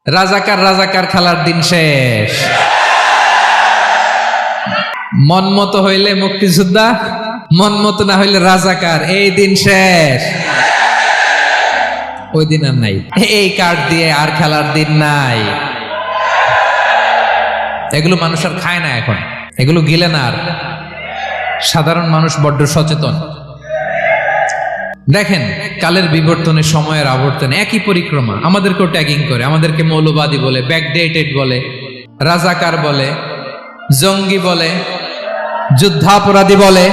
রাজাকার রাজাকার খেলার দিন শেষ। মন মতো হইলে মুক্তিযোদ্ধা, মন মতো না হইলে রাজাকার, এই দিন শেষ। ওই দিন আর নাই, এই কার্ড দিয়ে আর খেলার দিন নাই। এগুলো মানুষ আর খায় না এখন, এগুলো গিলে না আর। সাধারণ মানুষ বড্ড সচেতন। দেখেন কালের বিবর্তনে, সময়ের আবর্তনে একই পরিক্রমা আমাদেরকেও ট্যাগিং করে, আমাদেরকে মৌলবাদী বলে, ব্যাকডেটেড বলে, রাজাকার বলে, জঙ্গি বলে, যুদ্ধাপরাধী বলে।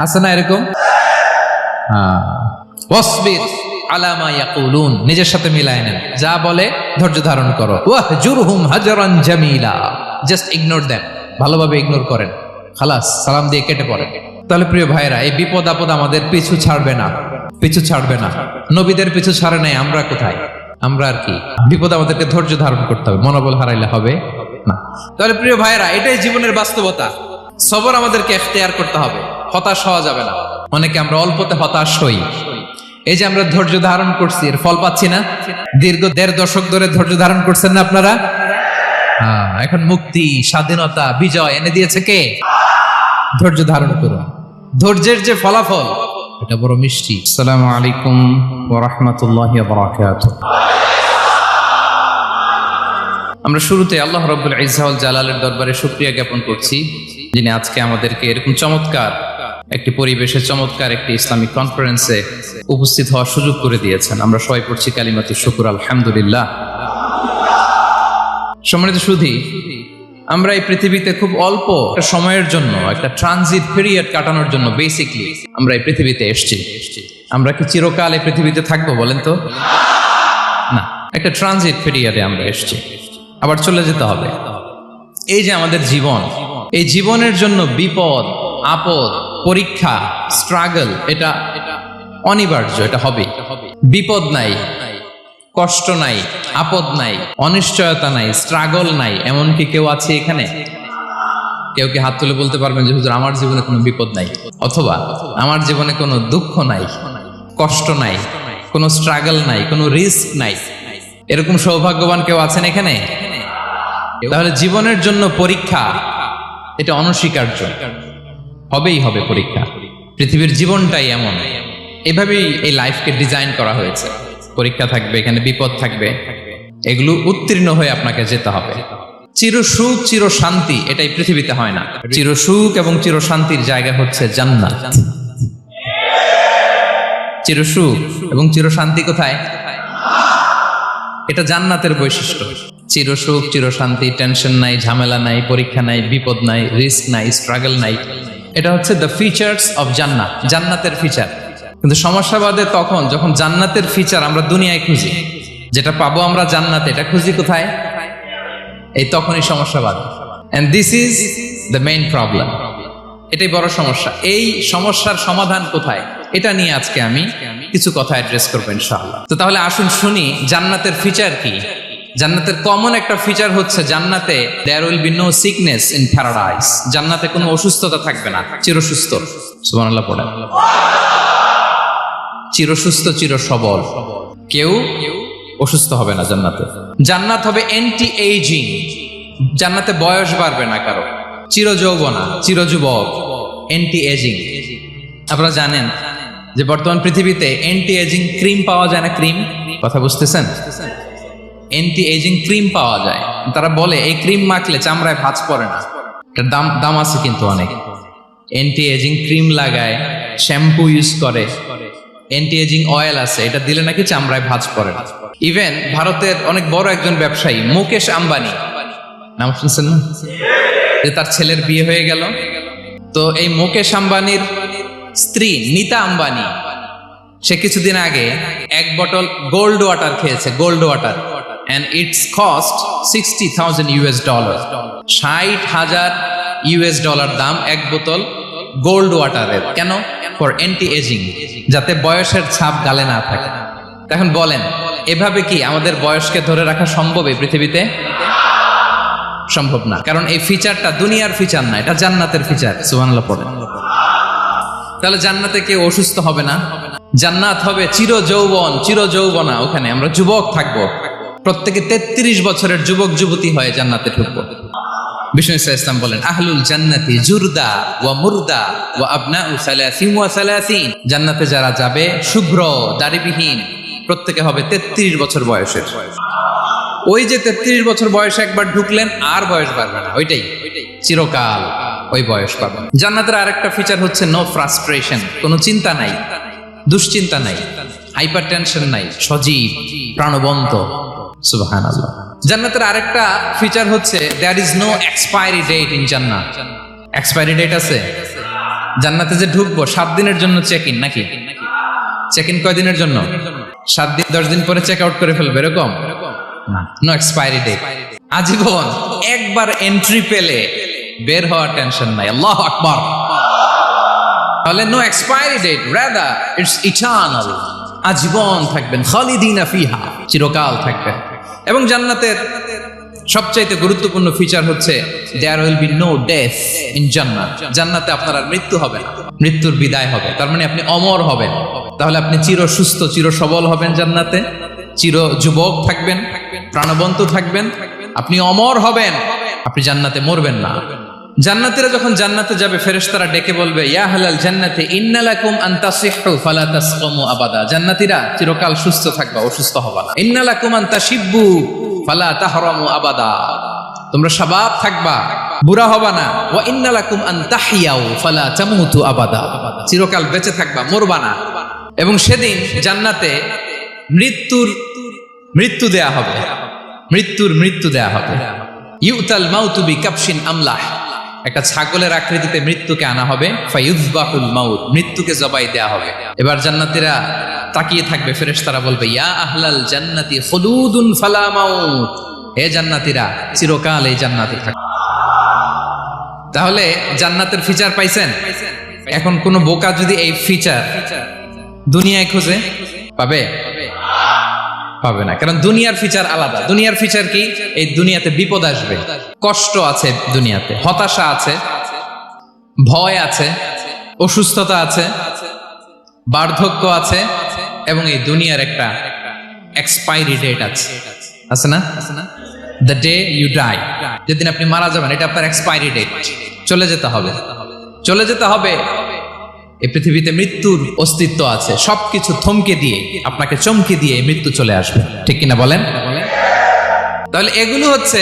আছে না এরকম? ওয়াসবির আলা মা ইয়াকুলুন, নিজের সাথে মিলায় নেন, যা বলে ধৈর্য ধারণ করো। ওয়াহজুরহুম হাজরান জামিলা, জাস্ট ইগনোর দেম, ভালোভাবে ইগনোর করেন, খালাস, সালাম দিয়ে কেটে পড়েন। তাহলে প্রিয় ভাইরা, এই বিপদ আপদ আমাদের পিছু ছাড়বে না, পিছু ছাড়বে না। নবীদের পিছু ছাড়ে নাই, আমরা কোথায়? আমরা আর কি? বিপদ আমাদেরকে ধৈর্য ধারণ করতে হবে, মনোবল হারাইলে হবে না। তাহলে প্রিয় ভাইরা, এটাই জীবনের বাস্তবতা। সবর আমাদেরকে ইখতিয়ার করতে হবে, হতাশ হওয়া যাবে না। অনেকে আমরা অল্পতে হতাশ হই। এই যে আমরা ধৈর্য ধারণ করছি, এর ফল পাচ্ছি না। দীর্ঘ 1.5 দশক ধরে ধৈর্য ধারণ করছেন না আপনারা? এখন মুক্তি, স্বাধীনতা, বিজয় এনে দিয়েছে কে? ধৈর্য ধারণ করুন। ধৈর্যের যে ফলাফল, এটা বড় মিষ্টি। আসসালামু আলাইকুম ওয়া রাহমাতুল্লাহি ওয়া বারাকাতুহু। আমরা শুরুতে আল্লাহ রাব্বুল ইজ্জা ওয়াল জালালের দরবারে শুকরিয়া জ্ঞাপন করছি, যিনি আজকে আমাদেরকে এরকম চমৎকার একটি পরিবেশে, চমৎকার একটি ইসলামিক কনফারেন্সে উপস্থিত হওয়ার সুযোগ করে দিয়েছেন। আমরা সবাই পড়ছি কালিমাতুশ শুকর, আলহামদুলিল্লাহ। সম্মানিত সুধী, আমরা এই পৃথিবীতে খুব অল্প একটা সময়ের জন্য, একটা ট্রানজিট পিরিয়ড কাটানোর জন্য বেসিকলি আমরা এই পৃথিবীতে এসেছি। আমরা কি চিরকাল এই পৃথিবীতে থাকবো বলেন তো? না, একটা ট্রানজিট পিরিয়ডে আমরা এসেছি, আবার চলে যেতে হবে। এই যে আমাদের জীবন, এই জীবনের জন্য বিপদ, আপদ, পরীক্ষা, স্ট্রাগল, এটা অনিবার্য, এটা হবে। বিপদ নাই, কষ্ট নাই, আপদ নাই, অনিশ্চয়তা নাই, স্ট্রাগল নাই, এমন কি কেউ আছে এখানে? কেউ কি হাত তুলে বলতে পারবেন যে হুজুর আমার জীবনে কোনো বিপদ নাই, অথবা আমার জীবনে কোনো দুঃখ নাই, কষ্ট নাই, কোনো স্ট্রাগল নাই, কোনো রিস্ক নাই? এরকম সৌভাগ্যবান কেউ আছেন এখানে? তাহলে জীবনের জন্য পরীক্ষা, এটা অনস্বীকার্য, হবেই হবে পরীক্ষা। পৃথিবীর জীবনটাই এমন, এভাবেই এই লাইফকে ডিজাইন করা হয়েছে। পরীক্ষা থাকবে, এখানে বিপদ থাকবে, এগুলো উত্তীর্ণ হয়ে আপনাকে যেতে হবে। চির সুখ, চির শান্তি, এটাই পৃথিবীতে হয় না। চির সুখ এবং চির শান্তির জায়গা হচ্ছে জান্নাত। চির সুখ এবং চির শান্তি কোথায়? এটা জান্নাতের বৈশিষ্ট্য। চির সুখ, চির শান্তি, টেনশন নাই, ঝামেলা নাই, পরীক্ষা নাই, বিপদ নাই, রিস্ক নাই, স্ট্রাগল নাই, এটা হচ্ছে দ্য ফিচার্স অফ জান্নাত, জান্নাতের ফিচার। কিন্তু সমস্যা বাদে তখন যখন জান্নাতের ফিচার আমরা দুনিয়ায় খুঁজি, যেটা পাবো আমরা জান্নাতে, এটা খুঁজি কোথায়? এই তখনই সমস্যা বাদে। And this is the main problem. এটাই বড় সমস্যা। এই সমস্যার সমাধান কোথায়, এটা নিয়ে আজকে আমি কিছু কথা অ্যাড্রেস করবো ইনশাআল্লাহ। তো তাহলে আসুন শুনি জান্নাতের ফিচার কি। জান্নাতের কমন একটা ফিচার হচ্ছে জান্নাতে there will be no sickness in paradise. জান্নাতে কোনো অসুস্থতা থাকবে না, চিরসুস্থ। সুবহানাল্লাহ পড়েন। চিরসুস্থ, চির সবল, কেউ অসুস্থ হবে না জান্নাতে। জান্নাত হবে অ্যান্টি এইজিং, জান্নাতে বয়স বাড়বে না কারো, চির যৌবনা, চির যুবক, অ্যান্টি এজিং। আপনারা জানেন যে বর্তমান পৃথিবীতে অ্যান্টি এজিং ক্রিম পাওয়া যায় না? ক্রিম, কথা বুঝতেছেন? অ্যান্টি এজিং ক্রিম পাওয়া যায়। তারা বলে এই ক্রিম মাখলে চামড়ায় ভাঁজ পড়ে না। এটার দাম আছে কিন্তু অনেক। অ্যান্টি এজিং ক্রিম লাগায়, শ্যাম্পু ইউজ করে, অ্যান্টি এজিং অয়েল আছে, এটা দিলে নাকি চামড়ায় ভাঁজ পড়ে না। ইভেন ভারতের অনেক বড় একজন ব্যবসায়ী মুকেশ আম্বানি, নাম শুনছেন না? যে তার ছেলের বিয়ে হয়ে গেল, তো এই মুকেশ আম্বানির স্ত্রী নীতা আম্বানি, সে কিছুদিন আগে 1 বটল গোল্ড ওয়াটার খেয়েছে, gold water, and its cost $60,000 $60,000 দাম 1 বোতল গোল্ড ওয়াটারের। কেন? ফর অ্যান্টি এজিং, যাতে বয়সের ছাপ গালে না থাকে। এখন বলেন, এভাবে কি আমাদের বয়সকে ধরে রাখা সম্ভব এই পৃথিবীতে? সম্ভব না, কারণ এই ফিচারটা দুনিয়ার ফিচার না, এটা জান্নাতের ফিচার। সুবহানাল্লাহ পড়েন। তাহলে জান্নাতে কেউ অসুস্থ হবে না, জান্নাত হবে চির যৌবন, চির যৌবনা, ওখানে আমরা যুবক থাকবো। প্রত্যেকে 33 বছরের যুবক যুবতী হয়ে জান্নাতে ঢুকবো। বিষ্ণু ইসলাম বলেন, আহলুল জান্নাতি জুরদা ওয়া মুরদা ওয়া আবনাউ সালাসিন ওয়া সালাসিন। জান্নাতে যারা যাবে শুভ্র দাড়িবিহীন, প্রত্যেকে হবে 33 বছর বয়সের। ওই যে 33 বছর বয়সে একবার ঢুকলেন আর বয়স বাড়বে না, ওইটাই চিরকাল ওই বয়স পাবেন। জান্নাতের আরেকটা ফিচার হচ্ছে নো ফ্রাস্ট্রেশন, কোনো চিন্তা নাই, দুশ্চিন্তা নাই, হাইপার টেনশন নাই, সজীব প্রাণবন্ত। সুবহানাল্লাহ। জান্নাতের আরেকটা ফিচার হচ্ছে there is no expiry date in জান্নাত। এক্সপায়ারি ডেট আছে? জান্নাতে যে ঢুকবো 7 দিনের জন্য চেক ইন, নাকি চেক ইন কয় দিনের জন্য? 7 দিন, 10 দিন পরে চেক আউট করে ফেলবে এরকম না, নো এক্সপায়ারি ডেট। আজীবন একবার এন্ট্রি পেলে বের হওয়ার টেনশন নাই। আল্লাহু আকবার। তাহলে no expiry date, rather it's eternal. আজীবন থাকবেন, খালিদিনা ফিহা, চিরকাল থাকবেন। এবং জান্নাতের সবচাইতে গুরুত্বপূর্ণ ফিচার হচ্ছে there will be no death in জান্নাত। জান্নাতে আপনার আর মৃত্যু হবে না, মৃত্যুর বিদায় হবে। তার মানে আপনি অমর হবেন। তাহলে আপনি চির সুস্থ, চির সবল হবেন জান্নাতে, চির যুবক থাকবেন, প্রাণবন্ত থাকবেন, আপনি অমর হবেন, আপনি জান্নাতে মরবেন না। জান্নাতীরা যখন জান্নাতে যাবে, ফেরেশতারা ডেকে বলবে, ইয়া আহলাল জান্নাতি ইন্না লাকুম আন তাসিহু ফালা তাসকামু আবাদা। জান্নাতীরা চিরকাল সুস্থ থাকবা, অসুস্থ হবা না। ইন্না লাকুম আন তাশিব্বু ফালা তাহরামু আবাদা। তোমরা শাবাব থাকবা, বুড়া হবা না। ওয়া ইন্না লাকুম আন তাহিয়াউ ফালা তামুতু আবাদা। চিরকাল বেঁচে থাকবা, মরবা না। এবং সেদিন জান্নাতে মৃত্যু দেয়া হবে, মৃত্যু দেয়া হবে। ইউতাল মাউতু বিকাবশিন আমলাহ। একটা ছাগলের আকৃতিতে মৃত্যুকে আনা হবে। ফায়ুযবাহুল মাউত, মৃত্যুকে জবাই দেয়া হবে। এবার জান্নাতীরা তাকিয়ে থাকবে, ফেরেশতারা বলবে, ইয়া আহলাল জান্নাতি খুলুদুন ফালা মাউত। হে জান্নাতীরা, চিরকাল এই জান্নাতে থাকবে। তাহলে জান্নাতের ফিচার পাইছেন? এখন কোন বোকা যদি এই ফিচার দুনিয়ায় খোঁজে, পাবে না, কারণ দুনিয়ার ফিচার আলাদা। দুনিয়ার ফিচার কি? এই দুনিয়াতে বিপদ আসবে, কষ্ট আছে, দুনিয়াতে হতাশা আছে, ভয় আছে, অসুস্থতা আছে, বার্ধক্য আছে, এবং এই দুনিয়ার একটা এক্সপায়ারি ডেট আছে না? দ্য ডে ইউ ডাই, যেদিন আপনি মারা যাবেন, এটা আপনার এক্সপায়ারি ডেট। চলে যেতে হবে। এই পৃথিবীতে মৃত্যুর অস্তিত্ব আছে। সবকিছু থমকে দিয়ে, আপনাকে চমকে দিয়ে মৃত্যু চলে আসবে, ঠিক কিনা বলেন? তাহলে এগুলো হচ্ছে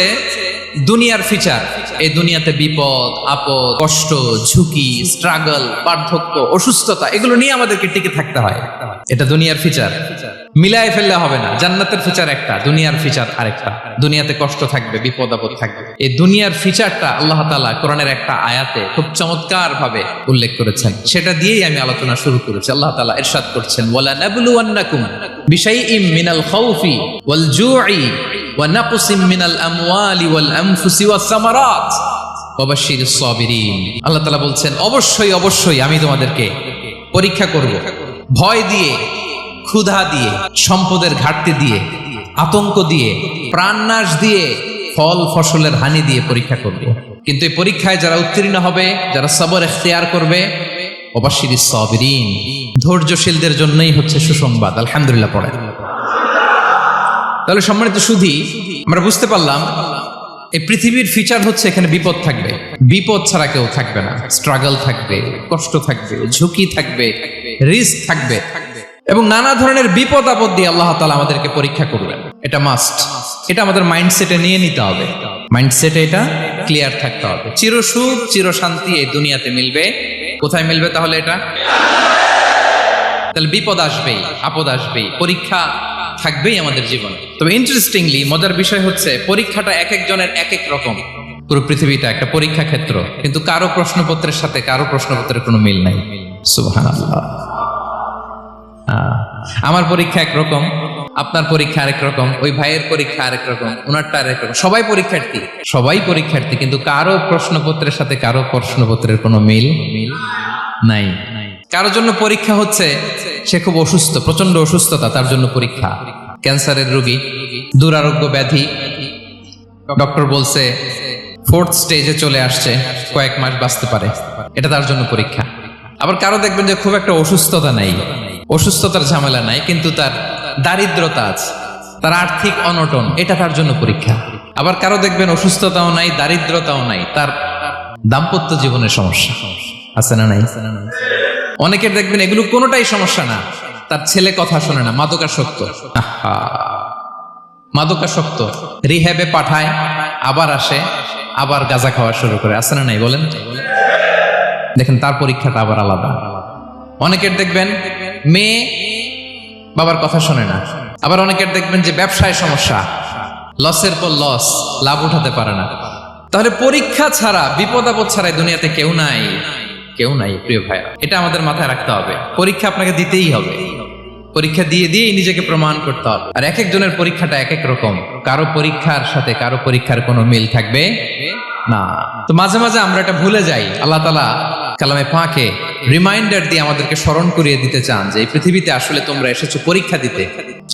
দুনিয়ার ফিচার। এই দুনিয়াতে বিপদ আপদ, কষ্ট, ঝুঁকি, স্ট্রাগল, বার্ধক্য, অসুস্থতা, এগুলো নিয়ে আমাদেরকে টিকে থাকতে হয়। এটা দুনিয়ার ফিচার, মিলায় ফেললে হবে না। জান্নাতের ফিচার একটা, দুনিয়ার ফিচার আরেকটা। দুনিয়াতে কষ্ট থাকবে, বিপদ আপদ থাকবে। এই দুনিয়ার ফিচারটা আল্লাহ তাআলা কোরআনের একটা আয়াতে খুব চমৎকার ভাবে উল্লেখ করেছেন। সেটা দিয়েই আমি আলোচনা শুরু করেছি। আল্লাহ তাআলা ইরশাদ করছেন, ওয়ালা নাবলুওয়ান্নাকুম বিশাইইম মিনাল খাউফি ওয়াল জুই ওয়া নাকসিম মিনাল আমওয়ালি ওয়াল আনফুসি ওয়াস সামারাত ওয়া বাশশিরিস সাবিরিন। আল্লাহ তাআলা বলছেন, অবশ্যই আমি তোমাদেরকে পরীক্ষা করব, ভয় দিয়ে, ক্ষুধা দিয়ে, সম্পদের ঘাটতি দিয়ে, আতঙ্ক দিয়ে, প্রাণনাশ দিয়ে, ফল ফসলের হানি দিয়ে পরীক্ষা করব। কিন্তু এই পরীক্ষায় যারা উত্তীর্ণ হবে, যারা সবর ইখতিয়ার করবে, ওয়াবাশশিরিস সাবিরিন, ধৈর্যশীলদের জন্যই হচ্ছে সুসংবাদ। আলহামদুলিল্লাহ পড়ে। তাহলে সম্মানিত সুধী, আমরা বুঝতে পারলাম এই পৃথিবীর ফিচার হচ্ছে এখানে বিপদ থাকবে, বিপদ ছাড়া কেউ থাকবে না। স্ট্রাগল থাকবে, কষ্ট থাকবে, ঝুঁকি থাকবে, রিস্ক থাকবে, এবং নানা ধরনের বিপদ আপদ দিয়ে আল্লাহ তাআলা আমাদেরকে পরীক্ষা করবেন। এটা মাস্ট, এটা আমাদের মাইন্ডসেটে নিয়ে নিতে হবে। মাইন্ডসেটে এটা ক্লিয়ার থাকতে হবে। চির সুখ, চির শান্তি এই দুনিয়াতে মিলবে। কোথায় মিলবে তাহলে এটা? তাহলে বিপদ আসবেই, আপদ আসবেই, পরীক্ষা থাকবেই আমাদের জীবনে। তবে ইন্টারেস্টিংলি মজার বিষয় হচ্ছে, পরীক্ষাটা এক একজনের এক এক রকম। পুরো পৃথিবীটা একটা পরীক্ষা ক্ষেত্র, কিন্তু কারো প্রশ্নপত্রের সাথে কারো প্রশ্নপত্রের কোনো মিল নাই। সুবহানাল্লাহ। আমার পরীক্ষা একরকম, আপনার পরীক্ষা আরেক রকম, ওই ভাইয়ের পরীক্ষা আরেক রকম, ওনারটা আরেক রকম। সবাই পরীক্ষার্থী, কিন্তু কারো প্রশ্নপত্রের সাথে কারো প্রশ্নপত্রের কোনো মিল নাই। কারোর জন্য পরীক্ষা হচ্ছে সে খুব অসুস্থ, প্রচন্ড অসুস্থতা, তার জন্য পরীক্ষা। ক্যান্সারের রোগী, দুরারোগ্য ব্যাধি, ডক্টর বলছে 4th স্টেজে চলে আসছে, কয়েক মাস বাঁচতে পারে, এটা তার জন্য পরীক্ষা। আবার কারো দেখবেন যে খুব একটা অসুস্থতা নাই, অসুস্থতার ঝামেলা নাই, কিন্তু তার দারিদ্রতা আছে, তার আর্থিক অনটন, এটা তার জন্য পরীক্ষা। আবার কারো দেখবেন অসুস্থতাও নাই, দারিদ্রতাও নাই, তার দাম্পত্য জীবনের সমস্যা আছে না নাই? অনেকের দেখবেন এগুলো কোনোটাই সমস্যা না, তার ছেলে কথা শোনে না, মাদকাসক্ত। মাদকাসক্ত, রিহ্যাবে পাঠায়, আবার আসে, আবার গাঁজা খাওয়া শুরু করে, আছে না নাই বলেন? দেখেন তার পরীক্ষাটা আবার আলাদা। অনেকের দেখবেন মেয়ে বাবার কথা শোনে না। আবার অনেকের দেখবেন যে ব্যবসায় সমস্যা, লসের পর লস, লাভ উঠাতে পারে না। তাহলে পরীক্ষা ছাড়া, বিপদ আপদ ছাড়াই দুনিয়াতে কেউ নাই, কেউ নাই প্রিয় ভাইরা। এটা আমাদের মাথায় রাখতে হবে। পরীক্ষা আপনাকে দিতেই হবে, পরীক্ষা দিয়ে দিয়েই নিজেকে প্রমাণ করতে হবে। আর এক একজনের পরীক্ষাটা এক এক রকম, কারো পরীক্ষার সাথে কারো পরীক্ষার কোনো মিল থাকবে না। তো মাঝে মাঝে আমরা এটা ভুলে যাই। আল্লাহ তাআলা কালামে পাকে রিমাইন্ডার দিয়ে আমাদেরকে স্মরণ করিয়ে দিতে চান যে এই পৃথিবীতে আসলে তোমরা এসেছো পরীক্ষা দিতে।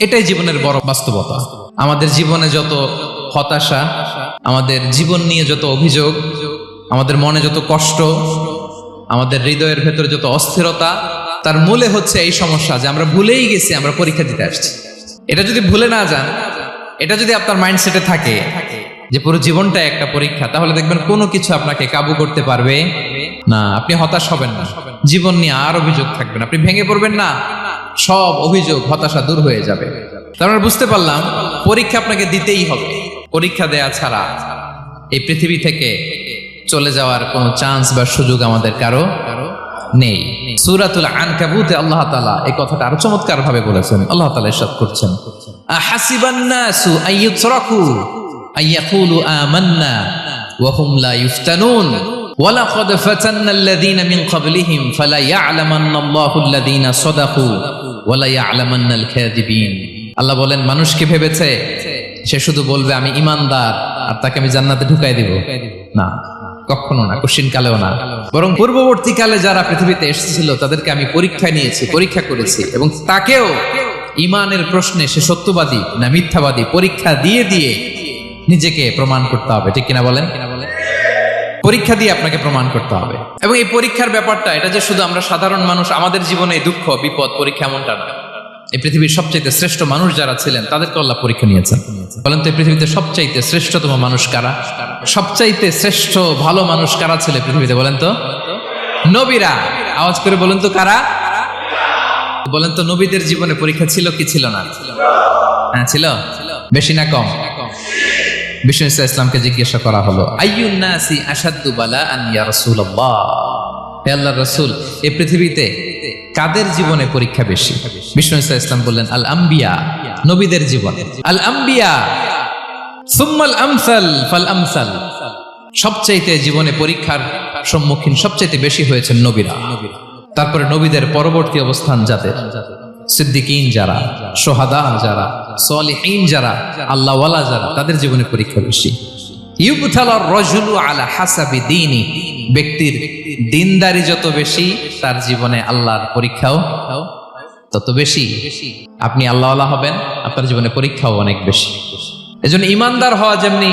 এটাই জীবনের বড় বাস্তবতা। আমাদের জীবনে যত হতাশা, আমাদের জীবন নিয়ে যত অভিযোগ, আমাদের মনে যত কষ্ট, আমাদের হৃদয়ের ভেতরে যত অস্থিরতা, তার মূলে হচ্ছে এই সমস্যা যে আমরা ভুলেই গেছি আমরা পরীক্ষা দিতে আসছি। এটা যদি ভুলে না যান, এটা যদি আপনার মাইন্ডসেটে থাকে যে পুরো জীবনটা একটা পরীক্ষা, তাহলে দেখবেন কোনো কিছু আপনাকে কাবু করতে পারবে না। আপনি হতাশ হবেন না, জীবন নিয়ে আর অভিযোগ থাকবে না, আপনি ভেঙে পড়বেন না, সব অভিযোগ হতাশা দূর হয়ে যাবে। তার মানে বুঝতে পারলাম পরীক্ষা আপনাকে দিতেই হবে। পরীক্ষা দেয়া ছাড়া এই পৃথিবী থেকে চলে যাওয়ার কোনো চান্স বা সুযোগ আমাদের কারো নেই। সূরাতুল আনকাবুতে আল্লাহ তাআলা এই কথাটা আরো চমৎকার ভাবে বলেছেন। আল্লাহ তাআলা ইরশাদ করছেন, আহাসিবান নাসু আইয়ুতরাকু আইয়াকুলু আমান্না ওয়া হুম লা ইফতানুন ওয়ালাকাদ ফাতান্নাল্লাযীনা মিন ক্বাবলিহিম ফালা ইয়া'লামান্নাল্লাহুল্লাযীনা সাদাকু ওয়ালা ইয়া'লামান্নাল কাযিবিন। আল্লাহ বলেন, মানুষ কি ভেবেছে সে শুধু বলবে আমি ঈমানদার আর তাকে আমি জান্নাতে ঢুকাই দিব? না, কখনো না, কঠিন কালেও না। বরং পূর্ববর্তী কালে যারা পৃথিবীতে এসেছিল তাদেরকে আমি পরীক্ষা নিয়েছি, পরীক্ষা করেছি, এবং তাকেও ঈমানের প্রশ্নে সে সত্যবাদী না মিথ্যাবাদী পরীক্ষা দিয়ে দিয়ে নিজেকে প্রমাণ করতে হবে। ঠিক কিনা বলেন? পরীক্ষা দিয়ে আপনাকে প্রমাণ করতে হবে। এবং এই পরীক্ষার ব্যাপারটা, এটা যে শুধু আমরা সাধারণ মানুষ আমাদের জীবনে দুঃখ বিপদ পরীক্ষা, এমনটা না। এই পৃথিবীর সবচাইতে শ্রেষ্ঠ মানুষ যারা ছিলেন তাদেরকে আল্লাহ পরীক্ষা নিয়েছেন। বলেন তো এই পৃথিবীতে সবচাইতে শ্রেষ্ঠতম মানুষ কারা? সবচাইতে শ্রেষ্ঠ ভালো মানুষ কারা ছিল পৃথিবীতে? বলেন তো নবীরা। আওয়াজ করে বলেন তো কারা? বলেন তো নবীদের জীবনে পরীক্ষা ছিল কি ছিল না? হ্যাঁ ছিল। বেশি না কম? বিষ্ণু ইসলামকে জিজ্ঞাসা করা হলো, আইয়ুন নাসি আশাদ্দু বালাআন ইয়া রাসূলুল্লাহ, হে আল্লাহর রাসূল, এই পৃথিবীতে কাদের জীবনে পরীক্ষা বেশি? বিষ্ণু ইসলাম বললেন, আল আম্বিয়া, নবীদের জীবন। আল আম্বিয়া সুম্মাল আমসাল ফাল আমসাল, সবচাইতে জীবনে পরীক্ষার সম্মুখীন সবচাইতে বেশি হয়েছেন নবীরা। তারপরে নবীদের পরবর্তী অবস্থান যাদের, সিদ্দিকিন যারা, সোহাদা যারা, সলিহিন যারা, আল্লাহওয়ালা যারা, তাদের জীবনে পরীক্ষা বেশি। ইউবতালার রাজুলু আলা হাসাবি দীনি, ব্যক্তির দিনদারি যত বেশি তার জীবনে আল্লাহর পরীক্ষাও তত বেশি। আপনি আল্লাহওয়ালা হবেন, আপনার জীবনে পরীক্ষাও অনেক বেশি। এজন্য ইমানদার হওয়া যেমনি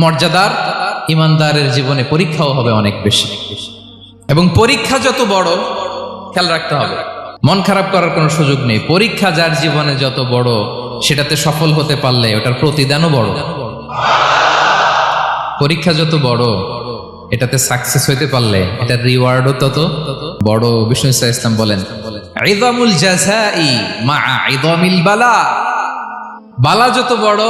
মর্যাদার, ইমানদারের জীবনে পরীক্ষাও হবে অনেক বেশি। এবং পরীক্ষা যত বড়, খেয়াল রাখতে হবে, মন খারাপ করার কোনো সুযোগ নেই। পরীক্ষা যার জীবনে যত বড়, সেটাতে সফল হতে পারলে ওটার প্রতিদানও বড়। পরীক্ষা যত বড়, এটাতে সাকসেস হইতে পারলে এটার রিওয়ার্ডও তত বড়। বিষ্ণু ইসলাম বলেন, ইযামুল জাযাই মা'a ইযামিল বালা, বালা যত বড়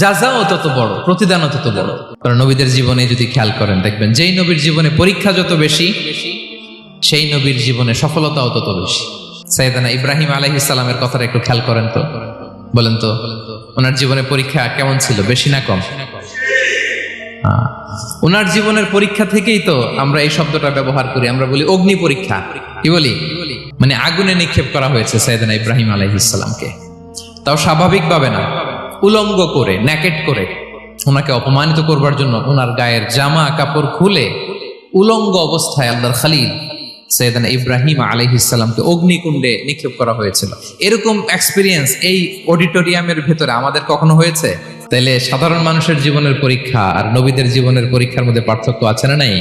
জাযাও তত বড়, প্রতিদানও তত বড়। কারণ নবীদের জীবনে যদি খেয়াল করেন দেখবেন, যেই নবীর জীবনে পরীক্ষা যত বেশি সেই নবীর জীবনে সফলতাও তত বেশি। সাইয়েদনা ইব্রাহিম আলাইহিস সালামের কথাটা একটু খেয়াল করেন তো, বলেন তো ওনার জীবনে পরীক্ষা কেমন ছিল? বেশি না কম? ওনার জীবনের পরীক্ষা থেকেই তো আমরা এই শব্দটা ব্যবহার করি, আমরা বলি অগ্নি পরীক্ষা। কি বলি? মানে আগুনে নিক্ষেপ করা হয়েছে সাইয়েদনা ইব্রাহিম আলাইহিস সালামকে, তাও স্বাভাবিকভাবে না, উলঙ্গ করে, নেকেট করে ওনাকে অপমানিত করবার জন্য ওনার গায়ের জামা কাপড় খুলে উলঙ্গ অবস্থায় আল্লাহর খলিল সাইয়েদনা ইব্রাহিম আলাইহিস সালামকে অগ্নিকুণ্ডে নিক্ষেপ করা হয়েছিল। এরকম এক্সপিরিয়েন্স এই অডিটোরিয়ামের ভেতরে আমাদের কখনো হয়েছে? তাইলে সাধারণ মানুষের জীবনের পরীক্ষা আর নবীদের জীবনের পরীক্ষার মধ্যে পার্থক্য আছে না নাই?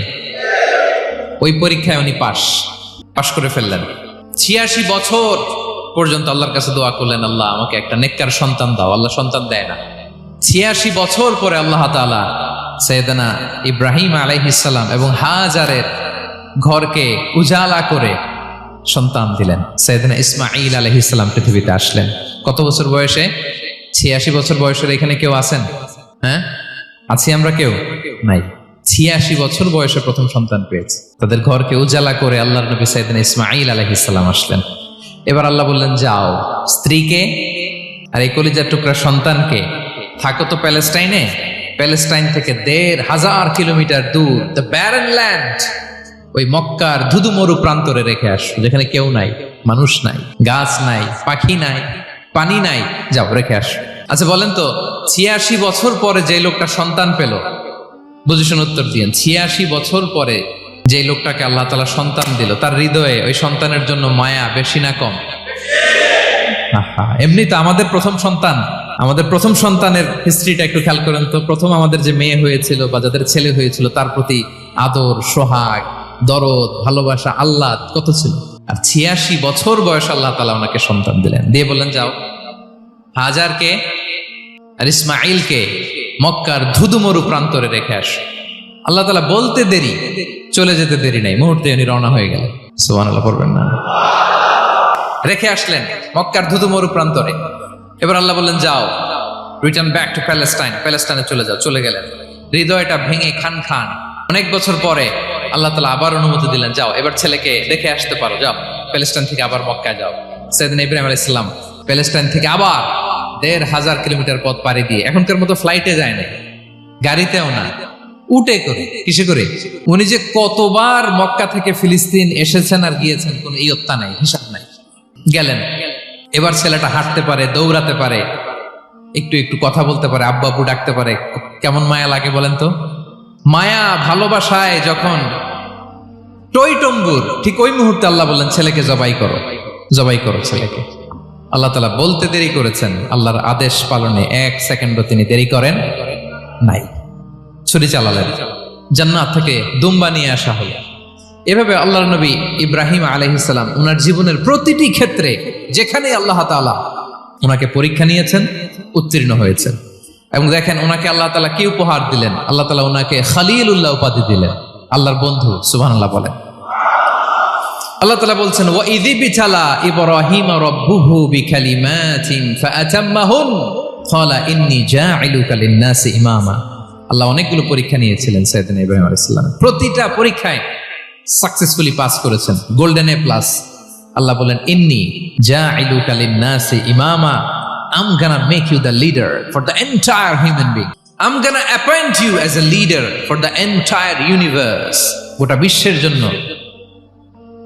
ওই পরীক্ষায় উনি পাশ করে ফেললেন। 86 বছর পর্যন্ত আল্লাহর কাছে দোয়া করলেন, আল্লাহ আমাকে একটা নেককার সন্তান দাও। আল্লাহ সন্তান দেয় না। 86 বছর পরে আল্লাহ তাআলা সাইয়েদনা ইব্রাহিম আলাইহিস সালাম এবং হাজারের ঘরকে উজালা করে সন্তান দিলেন। সাইয়েদনা ইসমাঈল আলাইহিস সালাম পৃথিবীতে আসলেন কত বছর বয়সে? 86 বছর বয়সের এখানে কেউ আছেন? হ্যাঁ, আছি আমরা? কেউ নাই। 86 বছর বয়সে প্রথম সন্তান পেয়েছে। তাদের ঘরকে উজালা করে আল্লাহর নবী সাইয়েদনা ইসমাঈল আলাইহিস সালাম আসলেন। এবার আল্লাহ বললেন, যাও স্ত্রীকে আর এই কলিজার টুকরা সন্তানকে থাকো তো প্যালেস্টাইনে, প্যালেস্টাইন থেকে ১,৫০০ কিলোমিটার দূর দ্য ব্যারেন ল্যান্ড, ওই মক্কার ধুধুমরু প্রান্তরে রেখে আসো, যেখানে কেউ নাই, মানুষ নাই, গাছ নাই, পাখি নাই, পানি নাই, যাও রেখে আসো। আচ্ছা বলেন তো, ৮৬ বছর পরে যে লোকটা সন্তান পেল, বুঝেছেন উত্তর দিয়েন, ৮৬ বছর পরে যে লোকটাকে আল্লাহ তাআলা সন্তান দিল, তার হৃদয়ে ওই সন্তানের জন্য মায়া বেশি না কম? এমনি তো আমাদের প্রথম সন্তানের হিস্ট্রিটা একটু খেয়াল করেন তো। প্রথম আমাদের যে মেয়ে হয়েছিল বা যাদের ছেলে হয়েছিল, তার প্রতি আদর, সোহাগ, দরদ, ভালোবাসা, আহ্লাদ কত ছিল। আর ৮৬ বছর বয়স আল্লাহ তাআলা ওনাকে সন্তান দিলেন, দিয়ে বললেন যাও হাজারকে আর ইসমাঈলকে মক্কার ধুধুমরু প্রান্তরে রেখে আস। আল্লাহ তাআলা বলতে দেরি, চলে যেতে দেরি নাই, মুহূর্তে উনি রওনা হয়ে গেলেন। সুবহানাল্লাহ পড়বেন না? রেখে আসলেন মক্কার ধুধুমরু প্রান্তরে। এবার আল্লাহ বললেন, যাও রিটার্ন ব্যাক টু প্যালেস্টাইন, প্যালেস্টাইনে চলে যাও। চলে গেলেন, হৃদয়টা ভেঙে খান খান। অনেক বছর পরে আল্লাহ তাআলা আবার অনুমতি দিলেন, যাও এবার ছেলেকে দেখে আসতে পারো, যাও প্যালেস্টাইন থেকে আবার মক্কায় যাও। সাইয়েদনা ইব্রাহিম আলাইহিস সালাম প্যালেস্টাইন থেকে আবার ১,৫০০ কিলোমিটার পথ পাড়ি দিয়ে, এখনকার মতো ফ্লাইটে যায় না, গাড়িতেও না, উটে করে। কিসে করে? উনি যে কতবার মক্কা থেকে ফিলিস্তিন এসেছেন আর গিয়েছেন, কোন ইয়ত্তা নাই, হিসাব নাই। গেলেন, এবার ছেলেটা হাঁটতে পারে, দৌড়াতে পারে, একটু একটু কথা বলতে পারে, আব্বু আব্বু ডাকতে পারে। কেমন মায়া লাগে বলেন তো? মায়া ভালোবাসায় যখন টইটম্বুর, ঠিক ওই মুহূর্তে আল্লাহ বললেন, ছেলেকে জবাই করো, জবাই করো ছেলেকে। আল্লাহ তাআলা বলতে দেরি করেছেন, আল্লাহর আদেশ পালনে 1 সেকেন্ডও তিনি দেরি করেন নাই। ছুরি চালালেন, জান্নাত থেকে দুম্বা নিয়ে আসা হলো। এভাবে আল্লাহর নবী ইব্রাহিম আলাইহিস সালাম ওনার জীবনের প্রতিটি ক্ষেত্রে যেখানে আল্লাহ তাআলা ওনাকে পরীক্ষা নিয়েছেন, উত্তীর্ণ হয়েছেন। এবং দেখেন ওনাকে আল্লাহ তাআলা কি উপহার দিলেন। আল্লাহ তাআলা ওনাকে খলিলুল্লাহ উপাধি দিলেন, আল্লাহর বন্ধু। সুবহানাল্লাহ বলেন। আল্লাহ তাআলা বলছেন, ওয়া ইযি বিতালা ইব্রাহিম রাব্বুহু বিকালিমাতিন ফাআতাম্মাহুন ক্বালা ইন্নী জাঈলুকা লিন-নাসি ইমামা। আল্লাহ অনেকগুলো পরীক্ষা নিয়েছিলেন সাইয়েদনা ইব্রাহিম আলাইহিস সালাম, প্রতিটা পরীক্ষায় সাকসেসফুলি পাস করেছেন, গোল্ডেন এ প্লাস। আল্লাহ বলেন, ইন্নী জাঈলুকা লিন-নাসি ইমামা, I'm gonna make you the leader for the entire human being. I'm gonna appoint you as a leader for the entire universe. গোটা বিশ্বের জন্য,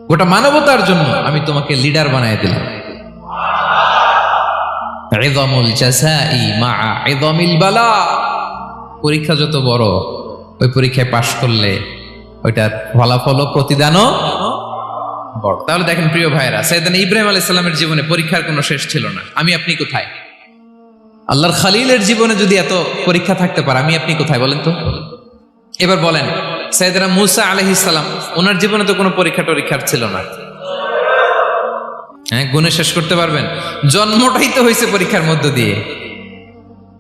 গোটা মানবতার জন্য আমি তোমাকে লিডার বানায় দিলাম। ইযামুল জাযাই মা'a ইযামিল বালা। পরীক্ষা যত বড়, ওই পরীক্ষায় পাশ করলে ওইটার ফলাফল ও প্রতিদানও বড়। তাহলে দেখেন প্রিয় ভাইরা, সাইয়েদনা ইব্রাহিম আলাইহিস সালামের জীবনে পরীক্ষার কোনো শেষ ছিল না। আমি আপনি কোথায়? আল্লাহর খলিলের জীবনে যদি এত পরীক্ষা থাকতে পারে, আমি আপনি কোথায় বলেন তো? এবার বলেন, সাইয়েদনা মূসা আলাইহিস সালাম, ওনার জীবনে তো কোনো পরীক্ষার ছিল না। হ্যাঁ, গুণে শেষ করতে পারবেন? জন্মটাই তো হয়েছে পরীক্ষার মধ্য দিয়ে।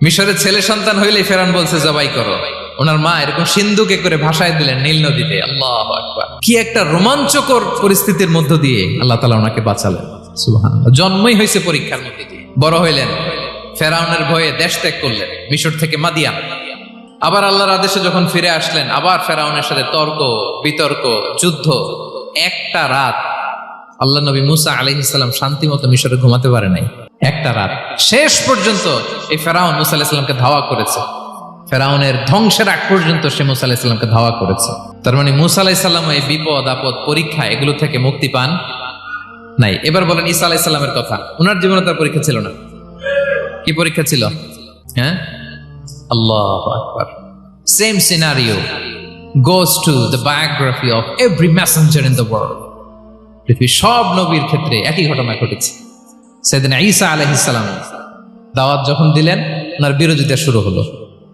মিশরের ছেলে সন্তান হইলে ফেরাউন বলছে জবাই করো, ওনার মা এরকম সিন্ধুকে করে ভাসায় দিলেন নীল নদীতে। আল্লাহু আকবার! কি একটা রোমাঞ্চকর পরিস্থিতির মধ্য দিয়ে আল্লাহ তাআলা ওনাকে বাঁচালেন। সুবহানাল্লাহ। জন্মই হয়েছে পরীক্ষার মধ্যে দিয়ে। বড় হইলেন, ফেরাউনের ভয়ে দেশ ত্যাগ করলেন, মিশর থেকে মাদিয়ান। আবার আল্লাহর আদেশে যখন ফিরে আসলেন, আবার ফেরাউনের সাথে তর্ক বিতর্ক, যুদ্ধ। একটা রাত আল্লাহ নবী মূসা আলাইহিস সালাম শান্তি মতো মিশরে ঘুমাতে পারে নাই। একটা রাত শেষ পর্যন্ত এই ফেরাউন মূসা আলাইহিস সালামকে ধাওয়া করেছে। ফেরাউনের ধ্বংসের আগ পর্যন্ত সে মূসা আলাইহিস সালামকে ধাওয়া করেছে। তার মানে মূসা আলাইহিস সালাম এই বিপদ আপদ পরীক্ষা এগুলো থেকে মুক্তি পান নাই। এবার বলেন ঈসা আলাইহিস সালামের কথা, ওনার জীবনে তার পরীক্ষা ছিল না? কি পরীক্ষা ছিল? হ্যাঁ, আল্লাহু আকবার। Same scenario goes to the biography of every messenger in the world. পৃথিবীর সব নবীর ক্ষেত্রে একই ঘটনা ঘটেছে। সাইয়েদনা ঈসা আলাইহিস সালাম দাওয়াত যখন দিলেন, ওনার বিরোধিতা শুরু হলো,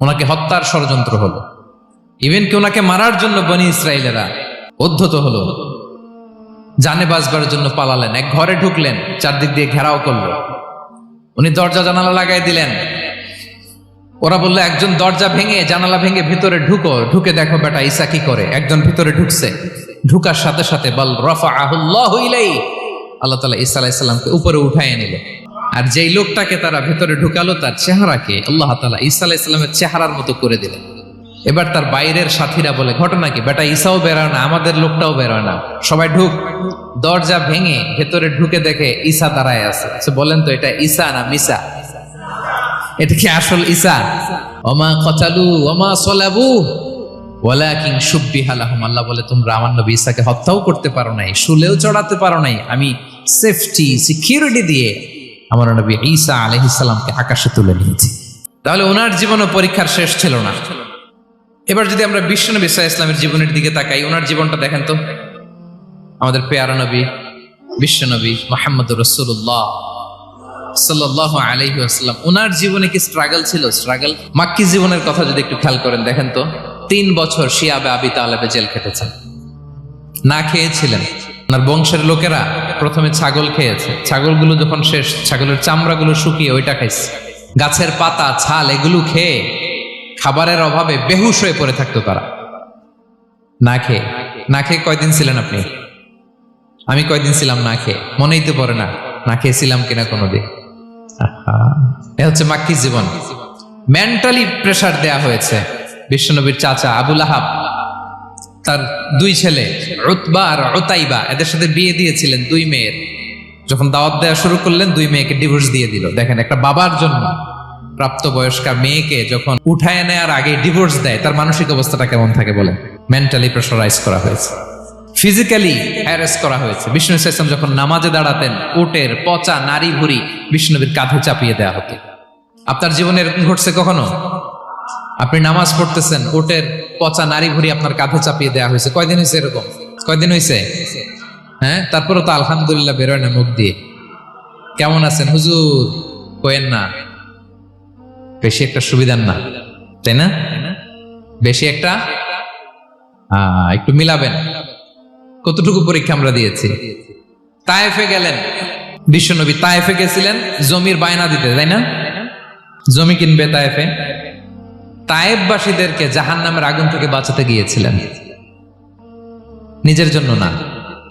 ওনাকে হত্যার ষড়যন্ত্র হলো, ইভেন কি ওনাকে মারার জন্য বনি ইসরাইলেরা উদ্ধত হলো। জানে বাঁচবার জন্য পালালেন, এক ঘরে ঢুকলেন, চারদিক দিয়ে ঘেরাও করলো। উনি দরজা জানালা লাগাই দিলেন। ওরা বললো একজন দরজা ভেঙে জানালা ভেঙে ভিতরে ঢুকো, ঢুকে দেখো বেটা ঈসা কি করে। একজন ভিতরে ঢুকছে, ঢুকার সাথে সাথে বল রাফাআহুল্লাহু ইলাইহি, আল্লাহ তাআলা ঈসা আলাইহিস সালামকে উপরে উঠায় নিলেন। আর যেই লোকটাকে তারা ভেতরে ঢুকালো তার চেহারাকে আল্লাহ তাআলা ঈসা আলাইহিস সালামের চেহারার মতো করে দিলেন। এবার তার বাইরের সাথীরা বলে ঘটনা কি, বেটা ঈসাও বেরোয় না, আমাদের লোকটাও বেরোয় না, সবাই ঢুক। দরজা ভেঙে ভেতরে ঢুকে দেখে ঈসা দাঁড়ায় আছে। বলেন তো এটা ঈসা না মিসা? এটা কি আসল ঈসা? ওমা কতালু ওমা সলাবু ওয়ালাকিন শুব্বিহা লাহুম। আল্লাহ বলে তোমরা আমার নবী ঈসাকে হত্যাও করতে পারো নাই, শুলেও চড়াতে পারো নাই, আমি সেফটি সিকিউরিটি দিয়ে আমার নবী ঈসা আলাইহিস সালামকে আকাশে তুলে নিয়েছি। তাহলে ওনার জীবনও পরীক্ষার শেষ ছিল না। এবার যদি আমরা বিশ্বনবী সাল্লাল্লাহু আলাইহি ওয়াসাল্লামের জীবনের দিকে তাকাই, ওনার জীবনটা দেখেন তো। আমাদের পেয়ারা নবী বিশ্বনবী মুহাম্মদুর রাসূলুল্লাহ সাল্লাল্লাহু আলাইহি ওয়াসাল্লাম, ওনার জীবনে কি স্ট্রাগল ছিল? স্ট্রাগল। মাক্কি জীবনের কথা যদি একটু খেয়াল করেন দেখেন তো, 3 বছর শিয়াবে আবি তালেবে জেল খেটেছেন, না খেয়েছিলেন। ওনার বংশের লোকেরা প্রথমে ছাগল খেয়েছে, ছাগলগুলো যখন শেষ, ছাগলের চামড়াগুলো শুকিয়ে ওইটা খাইছে। গাছের পাতা ছাল এগুলো খেয়ে খাবারের অভাবে বেহুশ হয়ে পড়ে থাকতো তারা। না খেয়ে কয়দিন ছিলেন আপনি? আমি কয়দিন ছিলাম না খেয়ে? মনেই তো পড়ে না, না খেয়েছিলাম কিনা কোনোদিন। এ হচ্ছে মাক্কি জীবন। মেন্টালি প্রেসার দেয়া হয়েছে। বিশ্বনবীর চাচা আবু লাহাব, তার 2 ছেলে উতবা আর উতাইবা, এদের সাথে বিয়ে দিয়েছিলেন 2 মেয়ের। যখন দাওয়াত দেওয়া শুরু করলেন 2 মেয়েকে ডিভোর্স দিয়ে দিল। দেখেন একটা বাবার জন্য প্রাপ্তবয়স্কা মেয়েকে যখন উঠায় নেয়ার আগে ডিভোর্স দেয়, তার মানসিক অবস্থাটা কেমন থাকে বলেন? মেন্টালি প্রেসারাইজ করা হয়েছে, ফিজিক্যালি হ্যারাস করা হয়েছে। বিষ্ণু ইসলাম যখন নামাজে দাঁড়াতেন, উটের পচা নারী ভুড়ি বিষ্ণুনবীর কাঁধে চাপিয়ে দেওয়া হতো। আপনার জীবনে এরকম ঘটছে কখনো? আপনি নামাজ পড়তেছেন, উটের পচা নারী ভুড়ি আপনার কাঁধে চাপিয়ে দেওয়া হয়েছে। কয়দিন হয়েছে এরকম? কয়দিন হয়েছে? হ্যাঁ, তারপরে তো আলহামদুলিল্লাহ বেরোয় না মুখ দিয়ে। কেমন আছেন হুজুর কয়েন না, বেশি একটা সুবিধার না, তাই না? বেশি একটা একটু মিলাবেন। কতটুকু পরীক্ষা আমরা দিয়েছি। তায়েফে গেলেন বিশ্বনবী, তায়েফে গেছিলেন জমির বায়না দিতে, তাই না? জমি কিনবে তায়েফে। তায়েফবাসীদেরকে জাহান্নামের আগুন থেকে বাঁচাতে গিয়েছিলেন, নিজের জন্য না।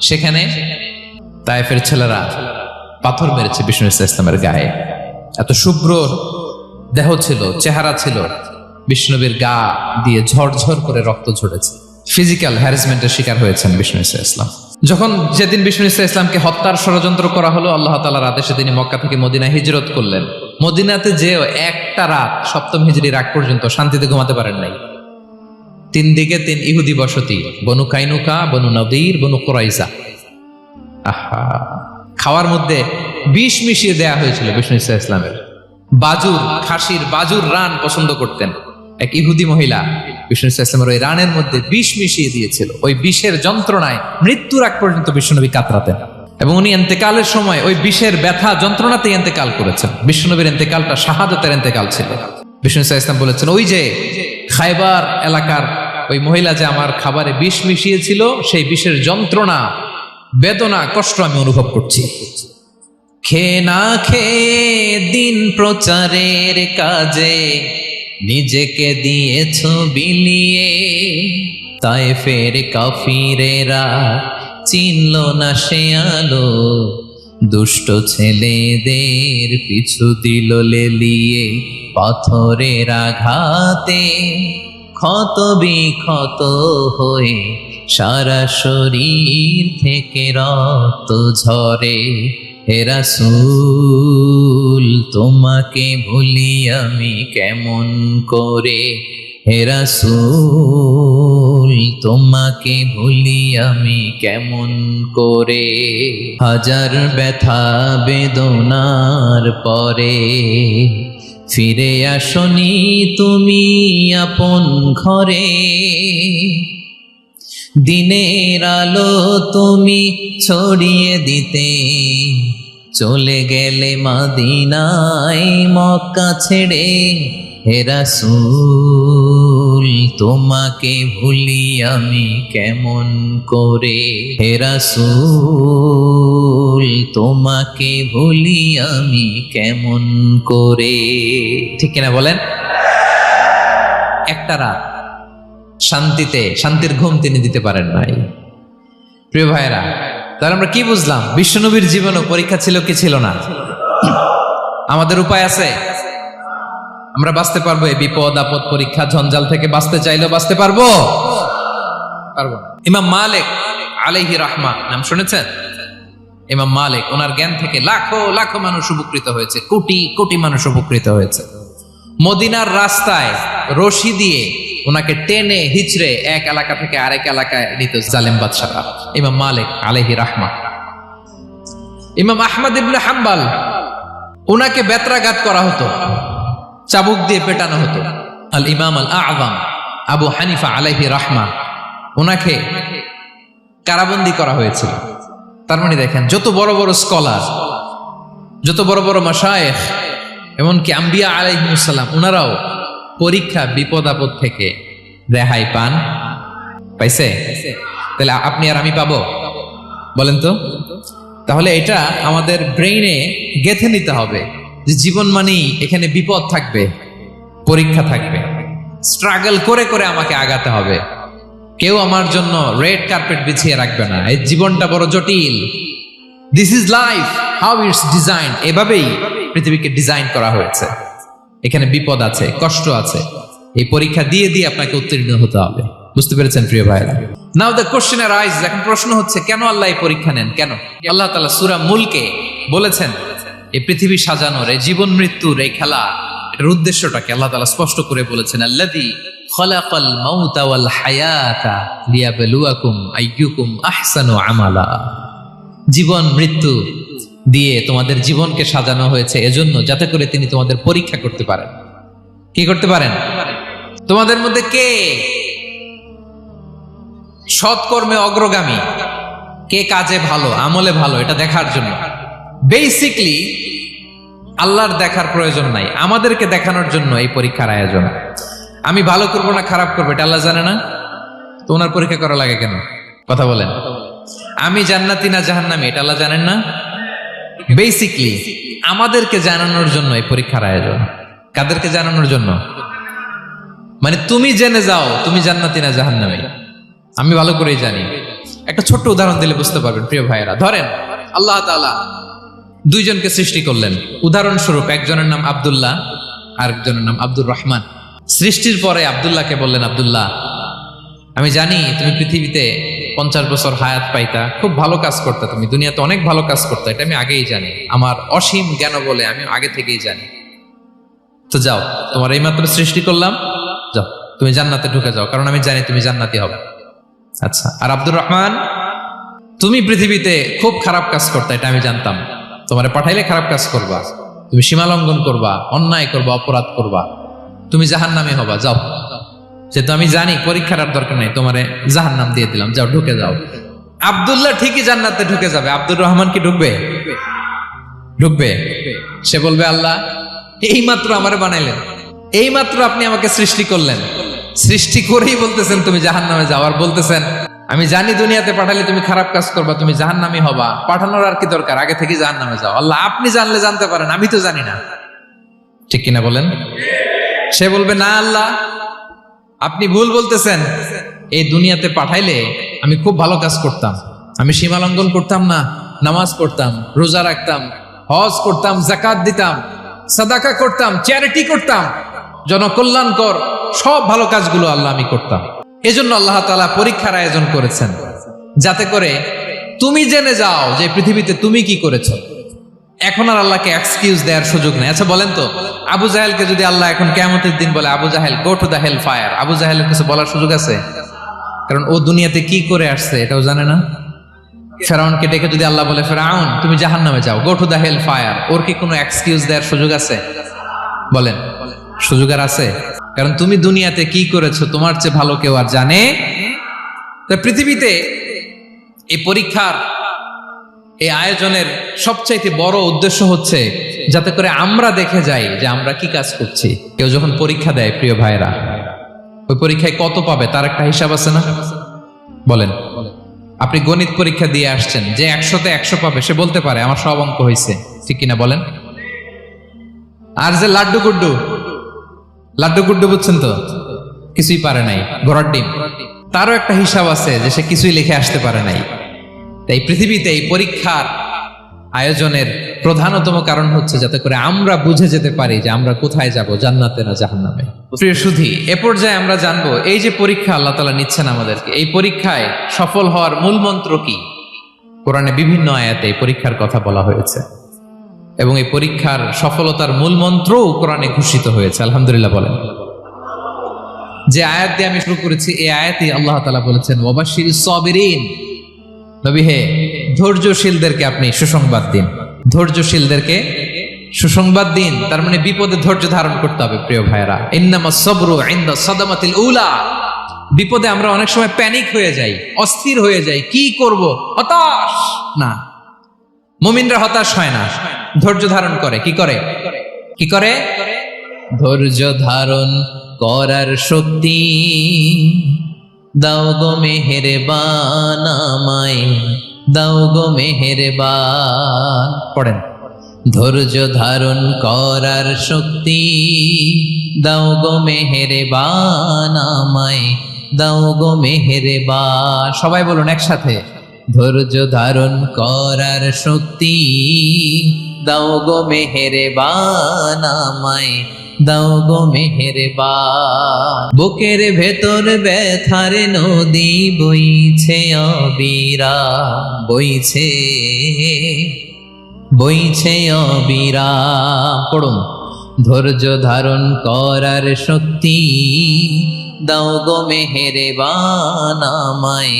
সেখানে তায়েফের ছেলেরা পাথর মেরেছে বিষ্ণু ইসলামের গায়ে। এত শুভ্র দেহ ছিল, চেহারা ছিল, বিষ্ণুবীর গা দিয়ে ঝরঝর করে রক্ত ঝরেছে। ফিজিক্যাল হ্যারাসমেন্টের শিকার হয়েছেন বিষ্ণু ইসলাম। যখন যেদিন বিষ্ণু ইসলামকে হত্যার ষড়যন্ত্র করা হলো, আল্লাহ তাআলার আদেশে তিনি মক্কা থেকে মদিনায় হিজরত করলেন। মদিনাতে যেও একটা রাত, 7ম হিজরির আগ পর্যন্ত শান্তিতে ঘুমাতে পারেন নাই। 3 দিকে 3 ইহুদি বসতি, বনু কাইনুকা, বনু নদীর, বনু কুরাইজা। আহা, খাওয়ার মধ্যে বিষ মিশিয়ে দেয়া হয়েছিল বিষ্ণু ইসলামের। বাজুর, খাসির বাজুর রান পছন্দ করতেন। এক ইহুদি মহিলা বিষ্ণু ইসলামের ওই রানের মধ্যে বিষ মিশিয়ে দিয়েছিল। ওই বিষের যন্ত্রণায় মৃত্যুর আগ পর্যন্ত বিশ্বনবী কাতরাতেন, এবং উনি ইন্তেকালের সময় ওই বিষের ব্যথা যন্ত্রণাতে ইন্তেকাল করেছেন। বিশ্বনবীর ইন্তেকালটা শাহাদাতের ইন্তেকাল ছিল। বিষ্ণু ইসলাম বলেছেন, ওই যে খায়বার এলাকার ওই মহিলা যে আমার খাবারে বিষ মিশিয়েছিল, সেই বিষের যন্ত্রণা, বেদনা, কষ্ট আমি অনুভব করছি। খেয়ে না খেয়ে দিন প্রচারের কাজে নিজেকে দিয়েছ বিলিয়ে, তায়েফের কাফিরেরা চিনল না সে আলো, দুষ্ট ছেলেদের পিছু দিল লেলিয়ে, পাথরের আঘাতে ক্ষত বিক্ষত হয়ে সারা শরীর থেকে রক্ত ঝরে। হে রাসূল তোমাকে ভুলি আমি কেমন করে, হে রাসূল তোমাকে ভুলি আমি কেমন করে। হাজার ব্যথা বেদনার পরে ফিরে আসনি তুমি আপন ঘরে, দিনের আলো তুমি ছড়িয়ে দিতে চলে গেলে মদিনায় মক্কা ছেড়ে। হে রাসূল তোমাকে ভুলি আমি কেমন করে, হে রাসূল তোমাকে ভুলি আমি কেমন করে। ঠিক কিনা বলেন? একটা রাত শান্তির ঘুম তিনি দিতে পারেন নাই। প্রিয় ভাইরা, তাহলে আমরা কি বুঝলাম? বিশ্বনবীর জীবনও পরীক্ষা ছিল কি ছিল না? আমাদের উপায় আছে? আমরা বাঁচতে পারবো এই বিপদ আপদ পরীক্ষা ঝঞ্ঝাল থেকে? বাঁচতে চাইলেও বাঁচতে পারবো? পারবো না। ইমাম মালিক আলাইহি রাহমা নাম শুনেছেন? ইমাম মালিক, ওনার জ্ঞান থেকে লাখো লাখো মানুষ উপকৃত হয়েছে, কোটি কোটি মানুষ উপকৃত হয়েছে। মদিনার রাস্তায় রশি দিয়ে ওনাকে টেনে হিচড়ে এক এলাকা থেকে আরেক এলাকায় নিত জালেম বাদশারা। ইমাম মালিক আলাইহি রাহমা। ইমাম আহমদ ইবনে হাম্বল, ওনাকে বেত্রাঘাত করা হতো, চাবুক দিয়ে পেটানো হতো। আল ইমাম আল আযম আবু হানিফা আলাইহি রাহমা, ওনাকে কারাবন্দী করা হয়েছিল। তার মানে দেখেন, যত বড় বড় স্কলার, যত বড় বড় মাশায়েখ, এমনকি আম্বিয়া আলাইহিmus সালাম, ওনারাও পরীক্ষা বিপদ আপদ থেকে রেহাই পাইছে। তাহলে আপনি আর আমি পাবো? বলেন তো। তাহলে এটা আমাদের ব্রেইনে গেঁথে নিতে হবে যে জীবন মানেই এখানে বিপদ থাকবে, পরীক্ষা থাকবে, স্ট্রাগল করে করে আমাকে আগাতে হবে। কেউ আমার জন্য রেড কার্পেট বিছিয়ে রাখবে না। এই জীবনটা বড় জটিল। This is life, how it's design. এভাবেই পৃথিবীকে ডিজাইন করা হয়েছে। এখানে বিপদ আছে, কষ্ট আছে। এই পরীক্ষা দিয়ে দিয়ে আপনাকে উত্তীর্ণ হতে হবে। বুঝতে পেরেছেন প্রিয় ভাইরা? নাও দ্য কোশ্চেন আরাইজ, এখন প্রশ্ন হচ্ছে কেন আল্লাহ এই পরীক্ষা নেন? কেন? আল্লাহ তাআলা সূরা মুলকে বলেছেন এই পৃথিবী সাজানোর, এই জীবন মৃত্যুর এই খেলা, এর উদ্দেশ্যটাকে আল্লাহ তাআলা স্পষ্ট করে বলেছেন। আল্লাযী খালাকাল মাউতা ওয়াল হায়াতা লিয়াবলুয়াকুম আইয়ুকুম আহসানু আমালা। জীবন মৃত্যু দিয়ে তোমাদের জীবনকে সাজানো হয়েছে এজন্য, যাতে করে তিনি তোমাদের পরীক্ষা করতে পারেন। কি করতে পারেন? তোমাদের মধ্যে কে সৎকর্মে অগ্রগামী, কে কাজে ভালো, আমলে ভালো, এটা দেখার জন্য। বেসিকলি আল্লাহর দেখার প্রয়োজন নাই, আমাদেরকে দেখানোর জন্য এই পরীক্ষার আয়োজন। আমি ভালো করবো না খারাপ করবো এটা আল্লাহ জানে না? তো ওনার পরীক্ষা করা লাগে কেন? কথা বলেন। আমি জান্নাতি না জাহান্নামী এটা আল্লাহ জানেন না? বেসিকলি আমাদেরকে জানানোর জন্য এই পরীক্ষার আয়োজন। কাদেরকে জানানোর জন্য? মানে তুমি জেনে যাও তুমি জান্নাতি না জাহান্নামী। আমি ভালো করেই জানি। একটা ছোট্ট উদাহরণ দিলে বুঝতে পারবেন প্রিয় ভাইয়েরা। ধরেন আল্লাহ তাআলা দুইজনকে সৃষ্টি করলেন। উদাহরণস্বরূপ একজনের নাম আব্দুল্লাহ, আরেকজনের নাম আব্দুর রহমান। সৃষ্টির পরে আব্দুল্লাহকে বললেন, আব্দুল্লাহ আমি জানি তুমি পৃথিবীতে 50 বছর হায়াত পাইতা, খুব ভালো কাজ করতে, তুমি দুনিয়াতে অনেক ভালো কাজ করতে, এটা আমি আগেই জানি, আমার অসীম জ্ঞান বলে আমি আগে থেকেই জানি। তো যাও, তোমার এইমাত্র সৃষ্টি করলাম, যাও তুমি জান্নাতে ঢুকে যাও, কারণ আমি জানি তুমি জান্নাতি হবে। আচ্ছা, আর আব্দুর রহমান তুমি পৃথিবীতে খুব খারাপ কাজ করতে, এটা আমি জানতাম, তোমারে পাঠাইলে খারাপ কাজ করবা, তুমি সীমা লঙ্ঘন করবা, অন্যায় করবা, অপরাধ করবা, তুমি জাহান্নামী হবা, যাও। যেহেতু আমি জানি পরীক্ষার আর দরকার নেই, তোমারে জাহান্নাম দিয়ে দিলাম, যাও ঢুকে যাও। আব্দুল্লাহ ঠিকই জান্নাতে ঢুকে যাবে, আব্দুর রহমান কি ঢুকবে? ঢুকবে। সে বলবে, আল্লাহ এইমাত্র আমারে বানাইলেন, এইমাত্র আপনি আমাকে সৃষ্টি করলেন, সৃষ্টি করেই বলতেছেন তুমি জাহান্নামে যাও, আর বলতেছেন আমি জানি দুনিয়াতে পাঠালে তুমি খারাপ কাজ করবা, তুমি জাহান্নামী হবা, পাঠানোর আর কি দরকার, আগে থেকে জাহান্নামে যাও। আল্লাহ আপনি জানলে জানতে পারেন, আমি তো জানি না। ঠিক কিনা বলেন? সে বলবে, না আল্লাহ আপনি ভুল বলতেছেন, এই দুনিয়াতে পাঠাইলে আমি খুব ভালো কাজ করতাম, আমি সীমা লঙ্ঘন করতাম না, নামাজ পড়তাম, রোজা রাখতাম, হজ করতাম, যাকাত দিতাম, সাদাকা করতাম, চ্যারিটি করতাম, জনকল্যাণকর সব ভালো কাজগুলো আল্লাহ আমি করতাম। এজন্য আল্লাহ তাআলা পরীক্ষার আয়োজন করেছেন, যাতে করে তুমি জেনে যাও যে পৃথিবীতে তুমি কি করেছো। এখন আর আল্লাহকে এক্সকিউজ দেওয়ার সুযোগ নেই। আচ্ছা বলেন তো, আবু জাহেলকে যদি আল্লাহ এখন কিয়ামতের দিন বলে, Abu Jahl go to the hell fire, Abu জাহেলের কিছু বলার সুযোগ আছে? কারণ ও দুনিয়াতে কি করে আসছে এটাও জানে না। ফেরাউনকে ডেকে যদি আল্লাহ বলে, ফেরাউন তুমি জাহান্নামে যাও, go to the hell fire, ওর কি কোনো এক্সকিউজ দেওয়ার সুযোগ আছে? বলেন, সুযোগ আর আছে? কারণ তুমি দুনিয়াতে কি করেছো তোমার চেয়ে ভালো কেউ আর জানে? পৃথিবীতে এই পরীক্ষার এই আয়োজনের সবচাইতে বড় উদ্দেশ্য হচ্ছে যাতে করে আমরা দেখে যাই যে আমরা কি কাজ করছি। কেউ যখন পরীক্ষা দেয় প্রিয় ভাইরা, ওই পরীক্ষায় কত পাবে তার একটা হিসাব আছে না? বলেন, আপনি গণিত পরীক্ষা দিয়ে আসছেন, যে 100-তে 100 পাবে সে বলতে পারে আমার সব অঙ্ক হয়েছে, ঠিক কিনা বলেন? আর যে লাড্ডু গুড্ডু বুঝছেন তো, কিছুই পারে নাই, ঘোড়ার ডিম, তারও একটা হিসাব আছে যে সে কিছুই লিখে আসতে পারে নাই। তাই পৃথিবীতে এই পরীক্ষার আয়োজনের প্রধানতম কারণ হচ্ছে যাতে করে আমরা বুঝে যেতে পারি যে আমরা কোথায় যাব, জান্নাতে না জাহান্নামে। প্রিয় সুধী, এ পর্যায়ে আমরা জানবো এই যে পরীক্ষা আল্লাহ তাআলা নিচ্ছেন আমাদেরকে, এই পরীক্ষায় সফল হওয়ার মূল মন্ত্র কি? কোরআনে বিভিন্ন আয়াতে এই পরীক্ষার কথা বলা হয়েছে এবং এই পরীক্ষার সফলতার মূল মন্ত্রও কোরআনে ঘোষিত হয়েছে। আলহামদুলিল্লাহ বলেন। যে আয়াত দিয়ে আমি শুরু করেছি এই আয়াতে আল্লাহ তাআলা বলেছেন ওয়াবাশশিরিস সাবিরিন, নবী হে ধৈর্যশীলদেরকে আপনি সুসংবাদ দিন, ধৈর্যশীলদেরকে সুসংবাদ দিন। তার মানে বিপদে ধৈর্য ধারণ করতে হবে। প্রিয় ভাইরা, ইন্নামাস সাবরু ইনদা সাদামাতিল উলা, বিপদে আমরা অনেক সময় প্যানিক হয়ে যাই, অস্থির হয়ে যাই, কি করব, হতাশ না। মুমিনরা হতাশ হয় না, ধৈর্য ধারণ করে। কি করে? ধৈর্য ধারণ করার শক্তি দাও গো মেহেরবান, আমায় দাও গো মেহেরবান। পড়েন, ধৈর্য ধারণ করার শক্তি দাও গো মেহেরবান, আমায় দাও গো মেহেরবান। সবাই বলুন একসাথে, ধৈর্য ধারণ করার শক্তি দাও গো মেহেরবান, আমায় দাও গো মেহেরবান। বুকের ভেতর ব্যথার নদী বইছে অবিরাম, বইছে অবিরাম। পড়ুন, ধৈর্য ধারণ করার শক্তি দাও গো মেহেরবান, আমায়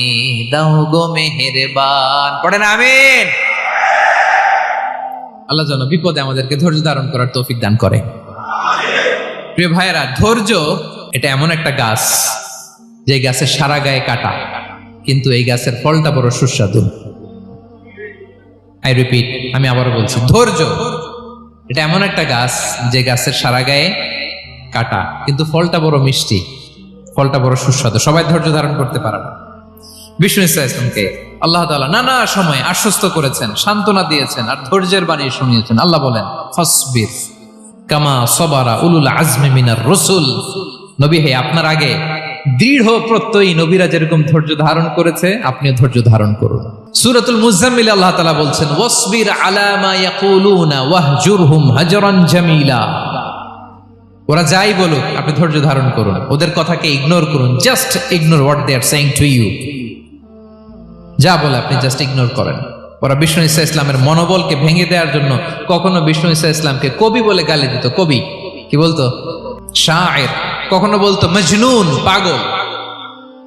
দাও গো মেহেরবান। পড়েন আমিন। আল্লাহ যেন বিপদে আমাদেরকে ধৈর্য ধারণ করার তৌফিক দান করে। প্রিয় ভাইয়েরা, ধৈর্য এটা এমন একটা গাছ যে গাছের সারা গায়ে কাটা, কিন্তু এই গাছের ফলটা বড় সুস্বাদু। আই রিপিট, আমি আবার বলছি, ধৈর্য এটা এমন একটা গাছ যে গাছের সারা গায়ে কাটা, কিন্তু ফলটা বড় মিষ্টি, ফলটা বড় সুস্বাদু। সবাই ধৈর্য ধারণ করতে পারে না। বিষ্ণু ইসলামকে আল্লাহ তাআলা নানা সময় আশ্বস্ত করেছেন, সান্ত্বনা দিয়েছেন আর ধৈর্যের বাণী শুনিয়েছেন। আল্লাহ বলেন ফাসবির কামা সবারা উলুল আজমি মিনার রাসূল, নবী হে আপনার আগে দৃঢ় প্রত্যয়ী নবীরা যেরকম ধৈর্য ধারণ করেছে আপনিও ধৈর্য ধারণ করুন। সূরাতুল মুজাম্মিল আল্লাহ তাআলা বলছেন ওয়াসবির আলা মা ইয়াকুলুনা ওয়াহজুরহুম হাজরান জামিলা, ওরা যাই বলুক আপনি ধৈর্য ধারণ করুন, ওদের কথাকে ইগনোর করুন। Just ignore what they are saying to you, যা বলে আপনি জাস্ট ইগনোর করেন। ওরা বিষ্ণু ঈসা ইসলামের মনোবলকে ভেঙে দেওয়ার জন্য কখনো বিষ্ণু ঈসা ইসলামকে কবি বলে গালি দিত। কবি কি বলতো? শায়ের। কখনো বলতো মজনুন, পাগল।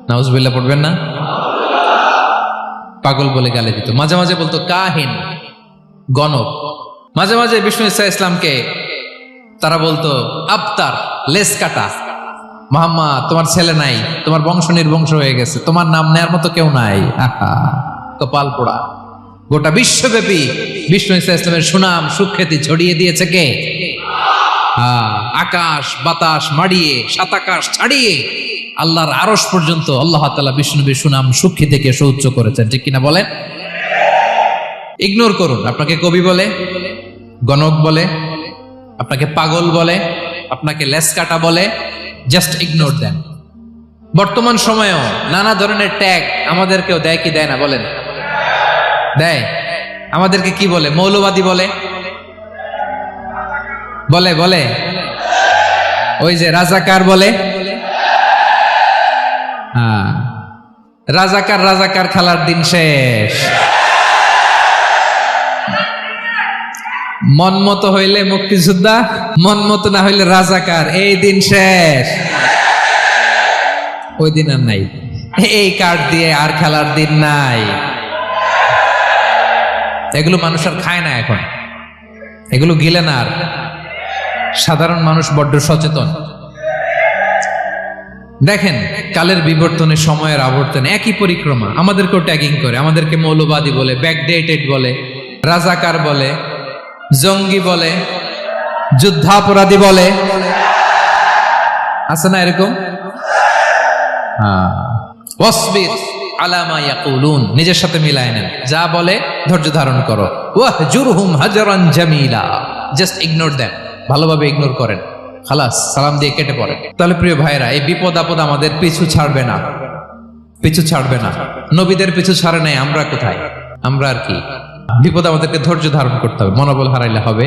নাউজুবিল্লাহ পড়বেন না? পাগল বলে গালি দিত। মাঝে মাঝে বলতো কাহিন, গণক। মাঝে মাঝে বিষ্ণু ঈসা ইসলামকে তারা বলতো আবতার, লেস কাটা। মুহাম্মদ তোমার ছেলে নাই, তোমার বংশ নির্বংশ হয়ে গেছে, তোমার নাম নেয়ার মতো কেউ নাই। আহা, কপাল পোড়া। গোটা বিশ্বব্যাপী বিষ্ণু ঈসা ইসলামের সুনাম সুখ্যাতি ছড়িয়ে দিয়েছে কে? আকাশ বাতাস মাড়িয়ে, সাত আকাশ ছাড়িয়ে আল্লাহর আরশ পর্যন্ত আল্লাহ তাআলা বিষ্ণুবীর সুনাম সুখ্যাতিকে সুউচ্চ করেছেন। ঠিক কিনা বলেন? ইগনোর করুন। আপনাকে কবি বলে, গণক বলে, আপনাকে পাগল বলে, আপনাকে লেস কাটা বলে, জাস্ট ইগনোর দেন। বর্তমান সময়েও নানা ধরনের ট্যাগ আমাদেরকেও দেয় কি দেয় না বলেন? দেয়। আমাদেরকে কি বলে? মৌলবাদী বলে, বলে বলে ওই যে রাজাকার বলে। হ্যাঁ, রাজাকার রাজাকার খেলার দিন শেষ। মন মতো হইলে মুক্তিযোদ্ধা, মন মতো না হইলে রাজাকার, এই দিন শেষ। ওই দিন আর নাই, এই কার্ড দিয়ে আর খেলার দিন নাই। এগুলো মানুষ আর খায় না এখন, এগুলো গিলে না আর। সাধারণ মানুষ বড্ড সচেতন। দেখেন, কালের বিবর্তনে, সময়ের আবর্তনে একই পরিক্রমা আমাদেরকেও ট্যাগিং করে। আমাদেরকে মৌলবাদী বলে, ব্যাকডেটেড বলে, রাজাকার বলে, জঙ্গি বলে, যুদ্ধাপরাধী বলে। আছে না এরকম? ওয়াসবির আলা মা ইয়াকুলুন, নিজের সাথে মিলায় নেন, যা বলে ধৈর্য ধারণ করো। ওয়াহজুরহুম হাজরান জামিলা, জাস্ট ইগনোর দেন, ভালোভাবে ইগনোর করেন, খালাস, সালাম দিয়ে কেটে পড়েন। তাহলে প্রিয় ভাইরা, এই বিপদ আপদ আমাদের পিছু ছাড়বে না, পিছু ছাড়বে না। নবীদের পিছু ছাড়ে নাই, আমরা কোথায়? আমরা আর কি? বিপদ আমাদেরকে ধৈর্য ধারণ করতে হবে, মনোবল হারাইলে হবে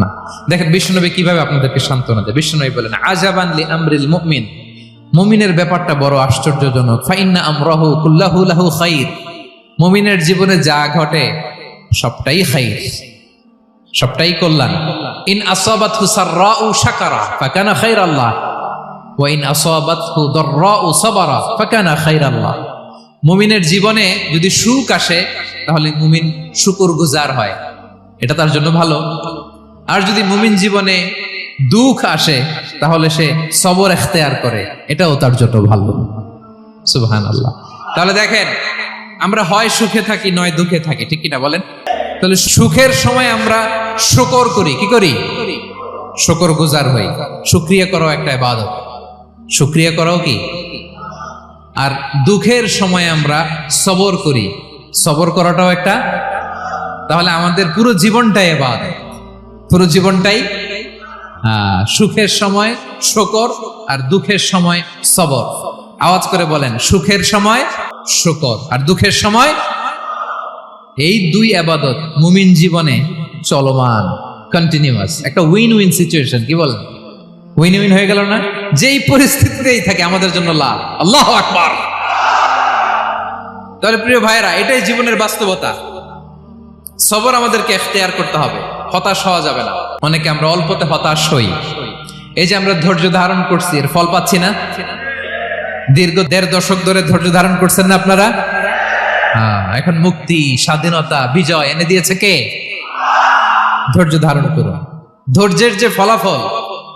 না। দেখেন বিশ্বনবী কিভাবে আপনাদেরকে সান্ত্বনা দেয়। বিশ্বনবী বলেন, আজাবান লি আমরিল মুমিন, মুমিনের ব্যাপারটা বড় আশ্চর্যজনক। ফাইন্না আমরাহু কুল্লাহু লাহু খাইর, মুমিনের জীবনে যা ঘটে সবটাই খাইর, সবটাই কল্যাণ। ইন আসাবাতহু সাররাউ শাকারা ফাকানা খাইরাল্লাহ ওয়া ইন আসাবাতহু দাররাউ সাবারা ফাকানা খাইরাল্লাহ। মুমিনের জীবনে যদি সুখ আসে তাহলে মুমিন শুকরগুজার হয়, এটা তার জন্য ভালো। আর যদি মুমিন জীবনে দুঃখ আসে তাহলে সে সবর ইখতিয়ার করে, এটাও তার জন্য ভালো। সুবহানাল্লাহ। তাহলে দেখেন, আমরা হয় সুখে থাকি নয় দুঃখে থাকি, ঠিক কিনা বলেন? তাহলে সুখের সময় আমরা শুকর করি, কি করি? শুকরগুজার হই। শুকরিয়া করাও একটা ইবাদত, শুকরিয়া করাও কি? আর দুঃখের সময় আমরা সবর করি, সবর করাটাও একটা। তাহলে আমাদের পুরো জীবনটাই ইবাদত, পুরো জীবনটাই সুখের সময় শুকর আর দুঃখের সময় সবর। আওয়াজ করে বলেন, সুখের সময় শুকর আর দুঃখের সময়। এই দুই ইবাদত মুমিন জীবনে চলমান, কন্টিনিউয়াস, একটা উইন উইন সিচুয়েশন। কি বলেন? উইন উইন হয়ে গেল না? যেই পরিস্থিতিতেই থাকে আমাদের জন্য লাভ। আল্লাহু আকবার। তাহলে প্রিয় ভাইরা, এটাই জীবনের বাস্তবতা। সবর আমাদেরকে ইখতিয়ার করতে হবে, হতাশ হওয়া যাবে না। অনেকে আমরা অল্পতে হতাশ হই। এই যে আমরা ধৈর্য ধারণ করছি, এর ফল পাচ্ছি না? দীর্ঘ 1.5 দশক ধরে ধৈর্য ধারণ করছেন না আপনারা? এখন মুক্তি, স্বাধীনতা, বিজয় এনে দিয়েছে কে? ধৈর্য ধারণ করুন। ধৈর্যের যে ফলাফল,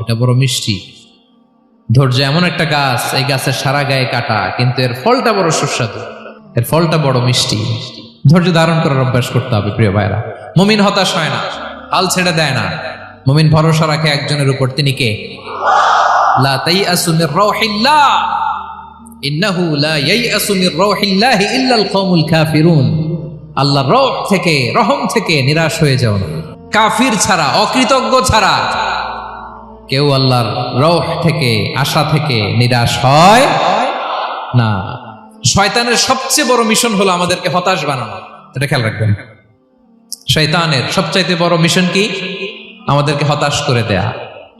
এটা বড় মিষ্টি। ধৈর্য এমন একটা গাছ, এই গাছের সারা গায়ে কাটা, কিন্তু এর ফলটা বড় সুস্বাদু, এর ফলটা বড় মিষ্টি। ধৈর্য ধারণ করার অভ্যাস করতে হবে প্রিয় ভাইরা। মুমিন হতাশ হয় না, হাল ছেড়ে দেয় না। মুমিন ভরসা রাখে একজনের উপর, তিনি কে? লা তাইআসু মির রাউহিল্লাহ ইন্নাহু লা ইয়াইআসু মির রাউহিল্লাহি ইল্লাল কওমুল কাফিরুন। আল্লাহর রহ থেকে, রহম থেকে নিরাশ হয়ে যাও না। কাফির ছাড়া, অকৃতজ্ঞ ছাড়া কেউ আল্লাহর রহ থেকে, আশা থেকে নিরাশ হয় না। শয়তানের সবচেয়ে বড় মিশন হলো আমাদেরকে হতাশ বানানো, এটা খেয়াল রাখবেন। শয়তানের সবচাইতে বড় মিশন কি? আমাদেরকে হতাশ করে দেয়া।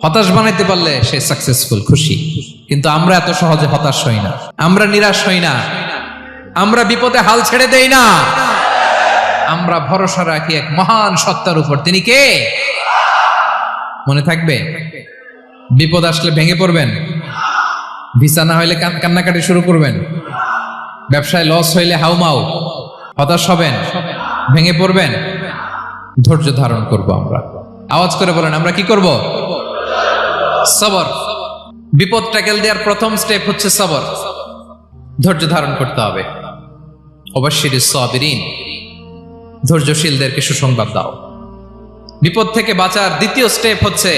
হতাশ বানাইতে পারলে সে সাকসেসফুল, খুশি। কিন্তু আমরা এত সহজে হতাশ হই না, আমরা নিরাশ হই না, আমরা বিপদে হাল ছেড়ে দেই না। আমরা ভরসা রাখি এক মহান সত্তার উপর, তিনি কে? মনে থাকবে, বিপদ আসলে ভেঙে পড়বেন, ভিসা না হইলে কান্নাকাটি শুরু করবেন, ব্যবসায় লস হইলে হাউমাউ, হতাশ হবেন, ভেঙে পড়বেন। ধৈর্য ধারণ করব আমরা। আওয়াজ করে বলেন, আমরা কি করব? সবর। বিপদ ট্যাকেল দেওয়ার প্রথম স্টেপ হচ্ছে সবর, ধৈর্য ধারণ করতে হবে। অবশ্যই সাবিরিন, ধৈর্যশীলদেরকে সুসংবাদ দাও। বিপদ থেকে বাঁচার দ্বিতীয় স্টেপ হচ্ছে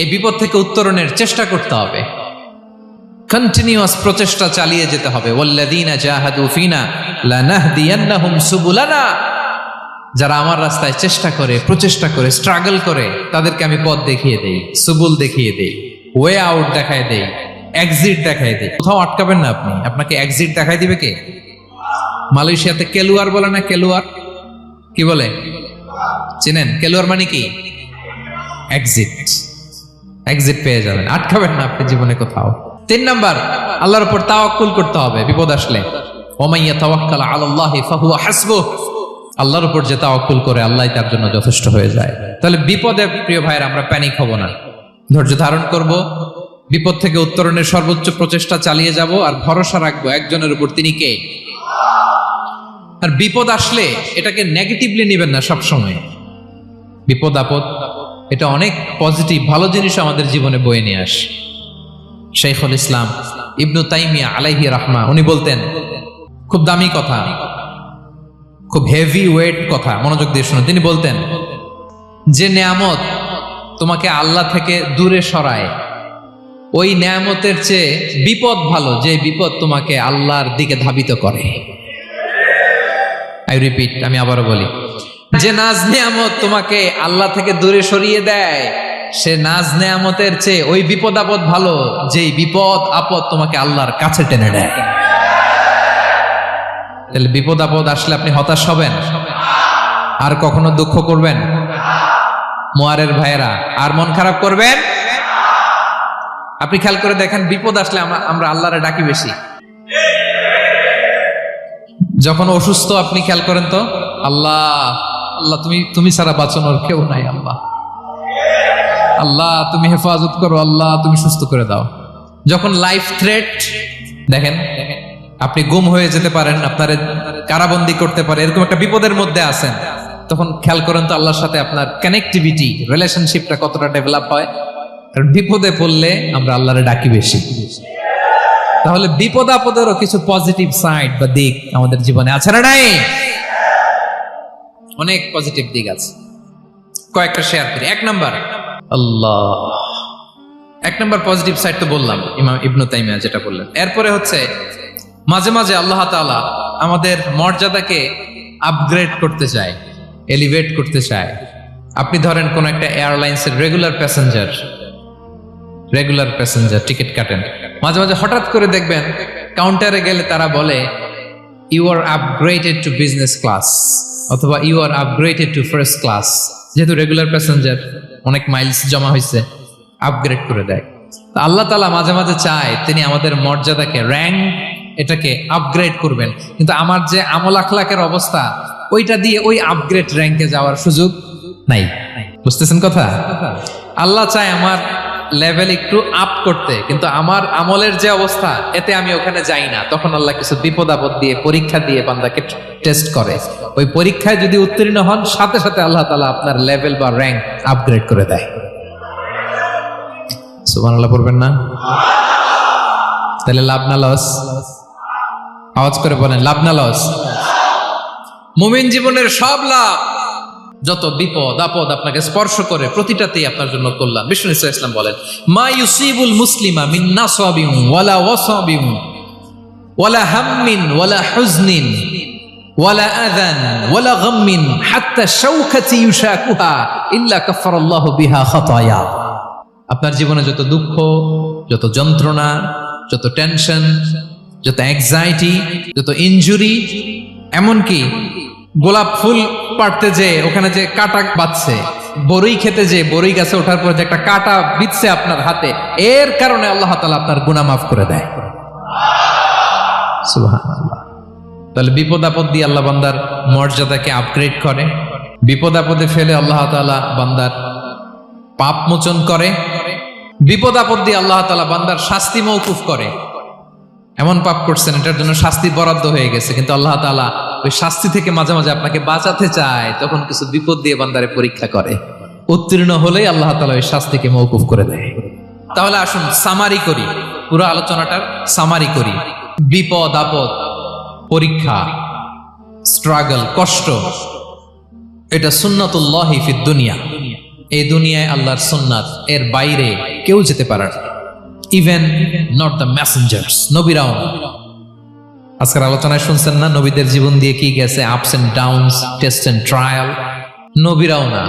এই বিপদ থেকে উত্তরণের চেষ্টা করতে হবে। কন্টিনিউয়াস প্রচেষ্টা চালিয়ে যেতে হবে। ওয়াল্লাযীনা জাহাদু ফিনা লানাহদিয়ান্নাহুম সুবুলানা, যারা আমার রাস্তায় চেষ্টা করে, প্রচেষ্টা করে, স্ট্রাগল করে, তাদেরকে আমি পথ দেখিয়ে দেই, সুবুল দেখিয়ে দেই, ওয়ে আউট দেখায় দেই, এক্সিট দেখায় দেই। কোথাও আটকাবেন না আপনি, আপনাকে এক্সিট দেখায় দিবে কে? মালয়েশিয়াতে কেলুয়ার বলে না? কেলুয়ার কি বলে চিনেন? কেলুয়ার মানে কি? এক্সিট। এক্সিট পেয়ে যাবেন, আটকাবেন না আপনি জীবনে কোথাও। 3 নাম্বার, আল্লাহর উপর তাওয়াক্কুল করতে হবে বিপদ আসলে। ওমাইয়া তাওয়াক্কাল আলাল্লাহি ফাহুয়া হাসবুহ, আল্লাহর উপর যে তাওয়াক্কুল করে আল্লাহই তার জন্য যথেষ্ট হয়ে যায়। তাহলে বিপদে প্রিয় ভাইরা আমরা প্যানিক হব না, ধৈর্য ধারণ করব, বিপদ থেকে উত্তরণের সর্বোচ্চ প্রচেষ্টা চালিয়ে যাব, আর ভরসা রাখবো একজনের উপর, তিনি কে? আর বিপদ আসলে এটাকে নেগেটিভলি নেবেন না সব সময়। বিপদ আপদ এটা অনেক পজিটিভ, ভালো জিনিস আমাদের জীবনে বয়ে নিয়ে আসে। শাইখুল ইসলাম ইবনু তাইমিয়া আলাইহি রাহমা, উনি বলতেন, খুব দামি কথা, খুব হেভি ওয়েট কথা, মনোযোগ দিয়ে শুনুন। তিনি বলতেন, যে নেয়ামত তোমাকে আল্লাহ থেকে দূরে সরায়, ওই নেয়ামতের চেয়ে বিপদ ভালো, যে বিপদ তোমাকে আল্লাহর দিকে ধাবিত করে। আই রিপিট, আমি আবারও বলি, যে নাজ নেয়ামত তোমাকে আল্লাহ থেকে দূরে সরিয়ে দেয়, সে নাজ নেয়ামতের চেয়ে ওই বিপদ আপদ ভালো, যেই বিপদ আপদ তোমাকে আল্লাহর কাছে টেনে নেয়। তাহলে বিপদ আপদ আসলে আপনি হতাশ হবেন? আর কখনো দুঃখ করবেন? মোয়ারের ভাইয়েরা, আর মন খারাপ করবেন? আপনি খেয়াল করে দেখেন, বিপদ আসলে আমরা আল্লাহরে ডাকি বেশি। যখন অসুস্থ আপনি খেয়াল করেন তো, আল্লাহ আল্লাহ তুমি ছাড়া বাঁচানোর কেউ নাই, আল্লাহ আল্লাহ তুমি হেফাজত করো, আল্লাহ তুমি সুস্থ করে দাও। যখন লাইফ থ্রেট, দেখেন আপনি গুম হয়ে যেতে পারেন, আপনার কারাবন্দি করতে পারে, এরকম একটা বিপদের মধ্যে আছেন, তখন খেয়াল করেন তো আল্লাহর সাথে আপনার কানেক্টিভিটি, রিলেশনশিপটা কতটা ডেভেলপ হয়। কারণ বিপদে পড়লে আমরা আল্লাহরে ডাকি বেশি। তাহলে বিপদ আপদেরও কিছু পজিটিভ সাইড বা দিক আমাদের জীবনে আছে না নাই? অনেক পজিটিভ দিক আছে, কয়েকটা শেয়ার করি। এক নাম্বার পজিটিভ সাইড তো বললাম, ইমাম ইবনে তাইমিয়া যেটা বললেন। এরপরে হচ্ছে মাঝে মাঝে আল্লাহ তাআলা আমাদের মর্যাদাকে আপগ্রেড করতে চায়, এলিভেট করতে চায়। আপনি ধরেন কোন একটা এয়ারলাইন্সের রেগুলার প্যাসেঞ্জার টিকিট কাটেন, মাঝে মাঝে হঠাৎ করে দেখবেন কাউন্টারে গেলে তারা বলে you are upgraded to business class, অথবা you are upgraded to first class. যেহেতু রেগুলার প্যাসেঞ্জার, অনেক মাইলস জমা হয়েছে, আপগ্রেড করে দেয়। আল্লাহ তাআলা মাঝে মাঝে চায় তিনি আমাদের মর্যাদাকে, র্যাঙ্ক, এটাকে আপগ্রেড করবেন, কিন্তু আমার যে আমল আখলাকের অবস্থা, ওইটা দিয়ে ওই আপগ্রেড র্যাঙ্কে যাওয়ার সুযোগ নাই। বুঝতেছেন কথা? আল্লাহ চায় আমার লেভেল একটু আপ করতে, কিন্তু আমার আমলের যে অবস্থা, এতে আমি ওখানে যাই না। তখন আল্লাহ কিছু বিপদ আপদ দিয়ে, পরীক্ষা দিয়ে বান্দাকে টেস্ট করে। ওই পরীক্ষায় যদি উত্তীর্ণ হন, সাথে সাথে আল্লাহ তাআলা আপনার লেভেল বা র্যাঙ্ক আপগ্রেড করে দেয়। সুবহানাল্লাহ পড়বেন না? তাহলে লাভ না লস? আওয়াজ করে বলেন, লাভ না লস? মুমিন জীবনের সব লাভ। যত বিপদ আপদ আপনাকে স্পর্শ করে, প্রতিটাতেই আপনার জন্য কল্যাণ। বিষ্ণু ইসলাম বলেন, মা ইউসিবুল মুসলিমা মিন নাসাবিন ওয়ালা ওয়াসাবিন ওয়ালা হাম্মিন ওয়ালা হুজনিন ওয়ালা আযান ওয়ালা গাম্মিন হাত্তা শাওকাতি ইউশাকুহা ইল্লা কাফারাল্লাহু বিহা খাতায়া। আপনার জীবনে যত দুঃখ, যত যন্ত্রণা, যত টেনশন, যত অ্যাংজাইটি, যত ইনজুরি, এমনকি গোলাপ ফুল পাড়তে যে ওখানে যে কাটা বাঁধছে, বরই খেতে যে বরই গাছে ওঠার পর যে একটা কাটা বিঁধছে আপনার হাতে, এর কারণে আল্লাহ তাআলা আপনার গুনাহ মাফ করে দেয়। সুবহানাল্লাহ। তাহলে বিপদ আপদ দিয়ে আল্লাহ বান্দার মর্যাদাকে আপগ্রেড করে, বিপদ আপদে ফেলে আল্লাহ তাআলা বান্দার পাপ মোচন করে, বিপদ আপদ দিয়ে আল্লাহ তাআলা বান্দার শাস্তি মওকুফ করে। এমন পাপ করছেন, এটার জন্য শাস্তি বরাদ্দ হয়ে গেছে, কিন্তু আল্লাহ তাআলা ওই শাস্তি থেকে মাঝে মাঝে আপনাকে বাঁচাতে চায়, তখন কিছু বিপদ দিয়ে বান্দারে পরীক্ষা করে। উত্তীর্ণ হলেই আল্লাহ তাআলা ওই শাস্তিকে মওকুফ করে দেয়। তাহলে আসুন সামারি করি, পুরো আলোচনাটার সামারি করি। বিপদ আপদ, পরীক্ষা, স্ট্রাগল, কষ্ট, এটা সুন্নাতুল্লাহি ফিদ দুনিয়া। এই দুনিয়ায় আল্লাহর সুন্নাত, এর বাইরে কেউ যেতে পারে না, ইভেন নট দ্য মেসেঞ্জার্স, নবীরাও না। আজকের আলোচনায় শুনছেন না নবীদের জীবন দিয়ে কি গেছে, ups and downs, test and trial, নবীরাও না।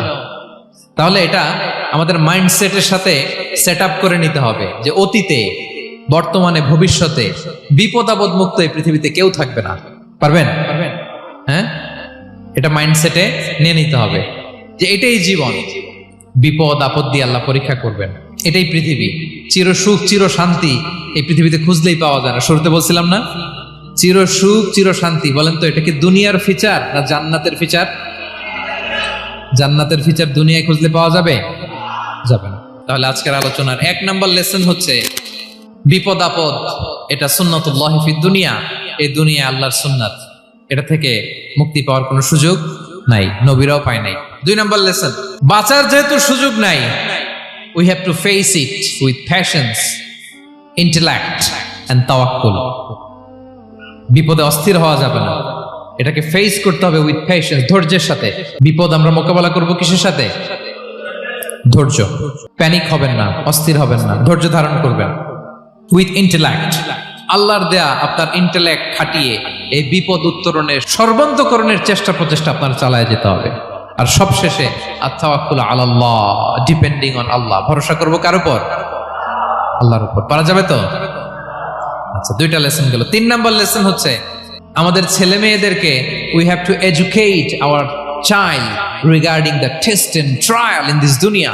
তাহলে এটা আমাদের মাইন্ডসেটের সাথে সেট আপ করে নিতে হবে যে অতীতে, বর্তমানে, ভবিষ্যতে বিপদ আপদ মুক্ত এই পৃথিবীতে কেউ থাকবে না। পারবেন? হ্যাঁ, এটা মাইন্ডসেটে নিয়ে নিতে হবে যে এটাই জীবন, বিপদ আপদ দিয়ে আল্লাহ পরীক্ষা করবেন। এটাই পৃথিবী, চির সুখ চির শান্তি এই পৃথিবীতে খুঁজলেই পাওয়া যায় না। শুরুতে বলছিলাম না, চির সুখ চির শান্তি। বলেন তো, এটা কি দুনিয়ার ফিচার না জান্নাতের ফিচার? জান্নাতের ফিচার দুনিয়ায় খুঁজলে পাওয়া যাবে? যাবে না। তাহলে আজকের আলোচনার 1 নম্বর লেসন হচ্ছে বিপদ আপদ এটা সুন্নাতুল্লাহি ফিদ দুনিয়া। এই দুনিয়া আল্লাহর সুন্নাত, এটা থেকে মুক্তি পাওয়ার কোনো সুযোগ নাই, নবীরাও পায় নাই। 2 নম্বর লেসন, বাঁচার যেহেতু সুযোগ নাই, we have to face it with patience, intellect and tawakkul. বিপদে অস্থির হওয়া যাবে না, এটাকে ফেস করতে হবে উইথ পেশেন্স, ধৈর্যের সাথে। বিপদ আমরা মোকাবেলা করব কিসের সাথে? ধৈর্য, প্যানিক হবেন না, অস্থির হবেন না, ধৈর্য ধারণ করবেন উইথ ইন্টেলেক্ট। আল্লাহর দেয়া আপনার ইন্টেলেক্ট খাটিয়ে এই বিপদ উত্তরণের সর্বান্তকরণের চেষ্টা প্রচেষ্টা আপনার চালায় যেতে হবে। আর সবশেষে আত-তাওয়াক্কুল আলাল্লাহ, ডিপেন্ডিং অন আল্লাহ, ভরসা করবো কার উপর? আল্লাহর উপর। পারা যাবে তো? আচ্ছা, 2টা লেসন গেল। 3 নাম্বার লেসন হচ্ছে আমাদের ছেলে মেয়েদেরকে we have to educate our child regarding the test and trial in this দুনিয়া।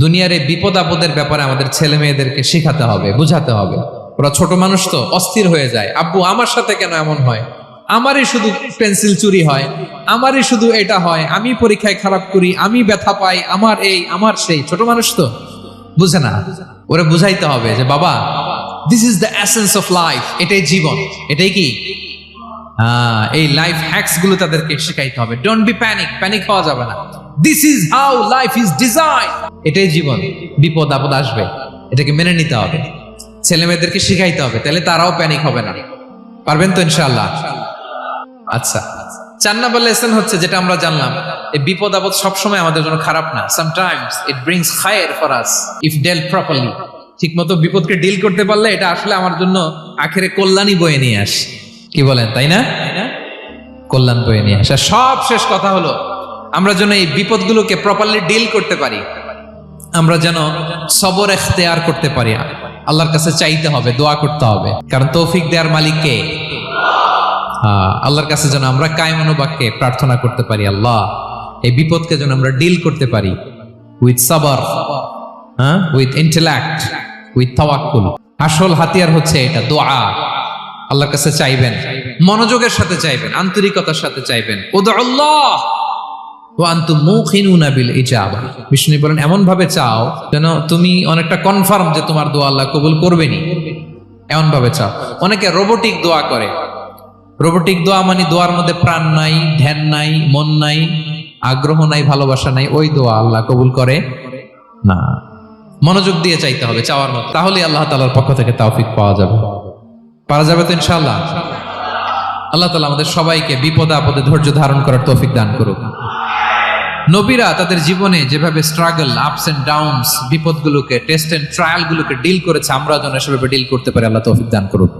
দুনিয়ার এই বিপদ আপদের ব্যাপারে আমাদের ছেলে মেয়েদেরকে শেখাতে হবে, বুঝাতে হবে। ওরা ছোট মানুষ তো অস্থির হয়ে যায়, আব্বু আমার সাথে কেন এমন হয়, আমারই শুধু পেন্সিল চুরি হয়, আমারই শুধু এটা হয়, আমি পরীক্ষায় খারাপ করি, আমি ব্যথা পাই, আমার এই আমার সেই। ছোট মানুষ তো বুঝে না, ওরা বুঝাইতে হবে যে বাবা, this is the essence of life, এটাই জীবন, এটাই কি এই লাইফ হ্যাকস গুলো তাদেরকে শেখাইতে হবে। ডোন্ট বি প্যানিক হওয়া যাবে না। This is how life is design, এটাই জীবন, বিপদ আপদ আসবে, এটাকে মেনে নিতে হবে, ছেলে মেয়েদেরকে শিখাইতে হবে, তাহলে তারাও প্যানিক হবে না। পারবেন তো ইনশাআল্লাহ? আচ্ছা, 4 নাম্বার লেসন হচ্ছে যেটা আমরা জানলাম, এই বিপদ আপদ সবসময় আমাদের জন্য খারাপ না। সামটাইমস ইট ব্রিংস খায়ের for us if dealt properly. ঠিক মতো বিপদকে ডিল করতে পারলে এটা আসলে আমার জন্য আখেরে কল্যাণই বয়ে নিয়ে আসে। কি বলেন, তাই না? কল্যাণ বয়ে নিয়ে আসে। সব শেষ কথা হলো, আমরা যেন এই বিপদগুলোকে প্রপারলি ডিল করতে পারি, আমরা যেন সবর ইখতিয়ার করতে পারি। আল্লাহর কাছে চাইতে হবে, দোয়া করতে হবে, কারণ তৌফিক দেওয়ার মালিক কে? আল্লাহর কাছে যেন আমরা কায়মনোবাক্যে প্রার্থনা করতে পারি, আল্লাহ এই বিপদকে যেন আমরা ডিল করতে পারি উইথ সাবর, উইথ ইন্টেলেক্ট, উইথ তাওয়াক্কুল। আসল হাতিয়ার হচ্ছে এটা, দোয়া। আল্লাহর কাছে চাইবেন, মনোযোগের সাথে চাইবেন, আন্তরিকতার সাথে চাইবেন। উদুল্লাহ ওয়া আনতুম মুকিনুনা বিল ইজাবা। বিষ্ণু বলেন এমন ভাবে চাও যেন তুমি অনেকটা কনফার্ম যে তোমার দোয়া আল্লাহ কবুল করবেনি, এমন ভাবে চাও। অনেকে রোবোটিক দোয়া করে। রোবোটিক দোয়া মানে দোয়ার মধ্যে প্রাণ নাই, ধ্যান নাই, মন নাই, আগ্রহ নাই, ভালোবাসা নাই, ওই দোয়া আল্লাহ কবুল করে না। মনোযোগ দিয়ে চাইতে হবে চাওয়ার মতো, তাহলে আল্লাহ তাআলার পক্ষ থেকে তৌফিক পাওয়া যাবে। পারা যাবে তো ইনশাআল্লাহ? আল্লাহ তাআলা আমাদের সবাইকে বিপদে আপদে ধৈর্য ধারণ করার তৌফিক দান করুক। নবীরা তাদের জীবনে যেভাবে স্ট্রাগল, আপস এন্ড ডাউনস, বিপদগুলোকে, টেস্ট এন্ড ট্রায়াল গুলোকে ডিল করেছে, আমরা যেন সেভাবে ডিল করতে পারি। আল্লাহ তৌফিক দান করুক।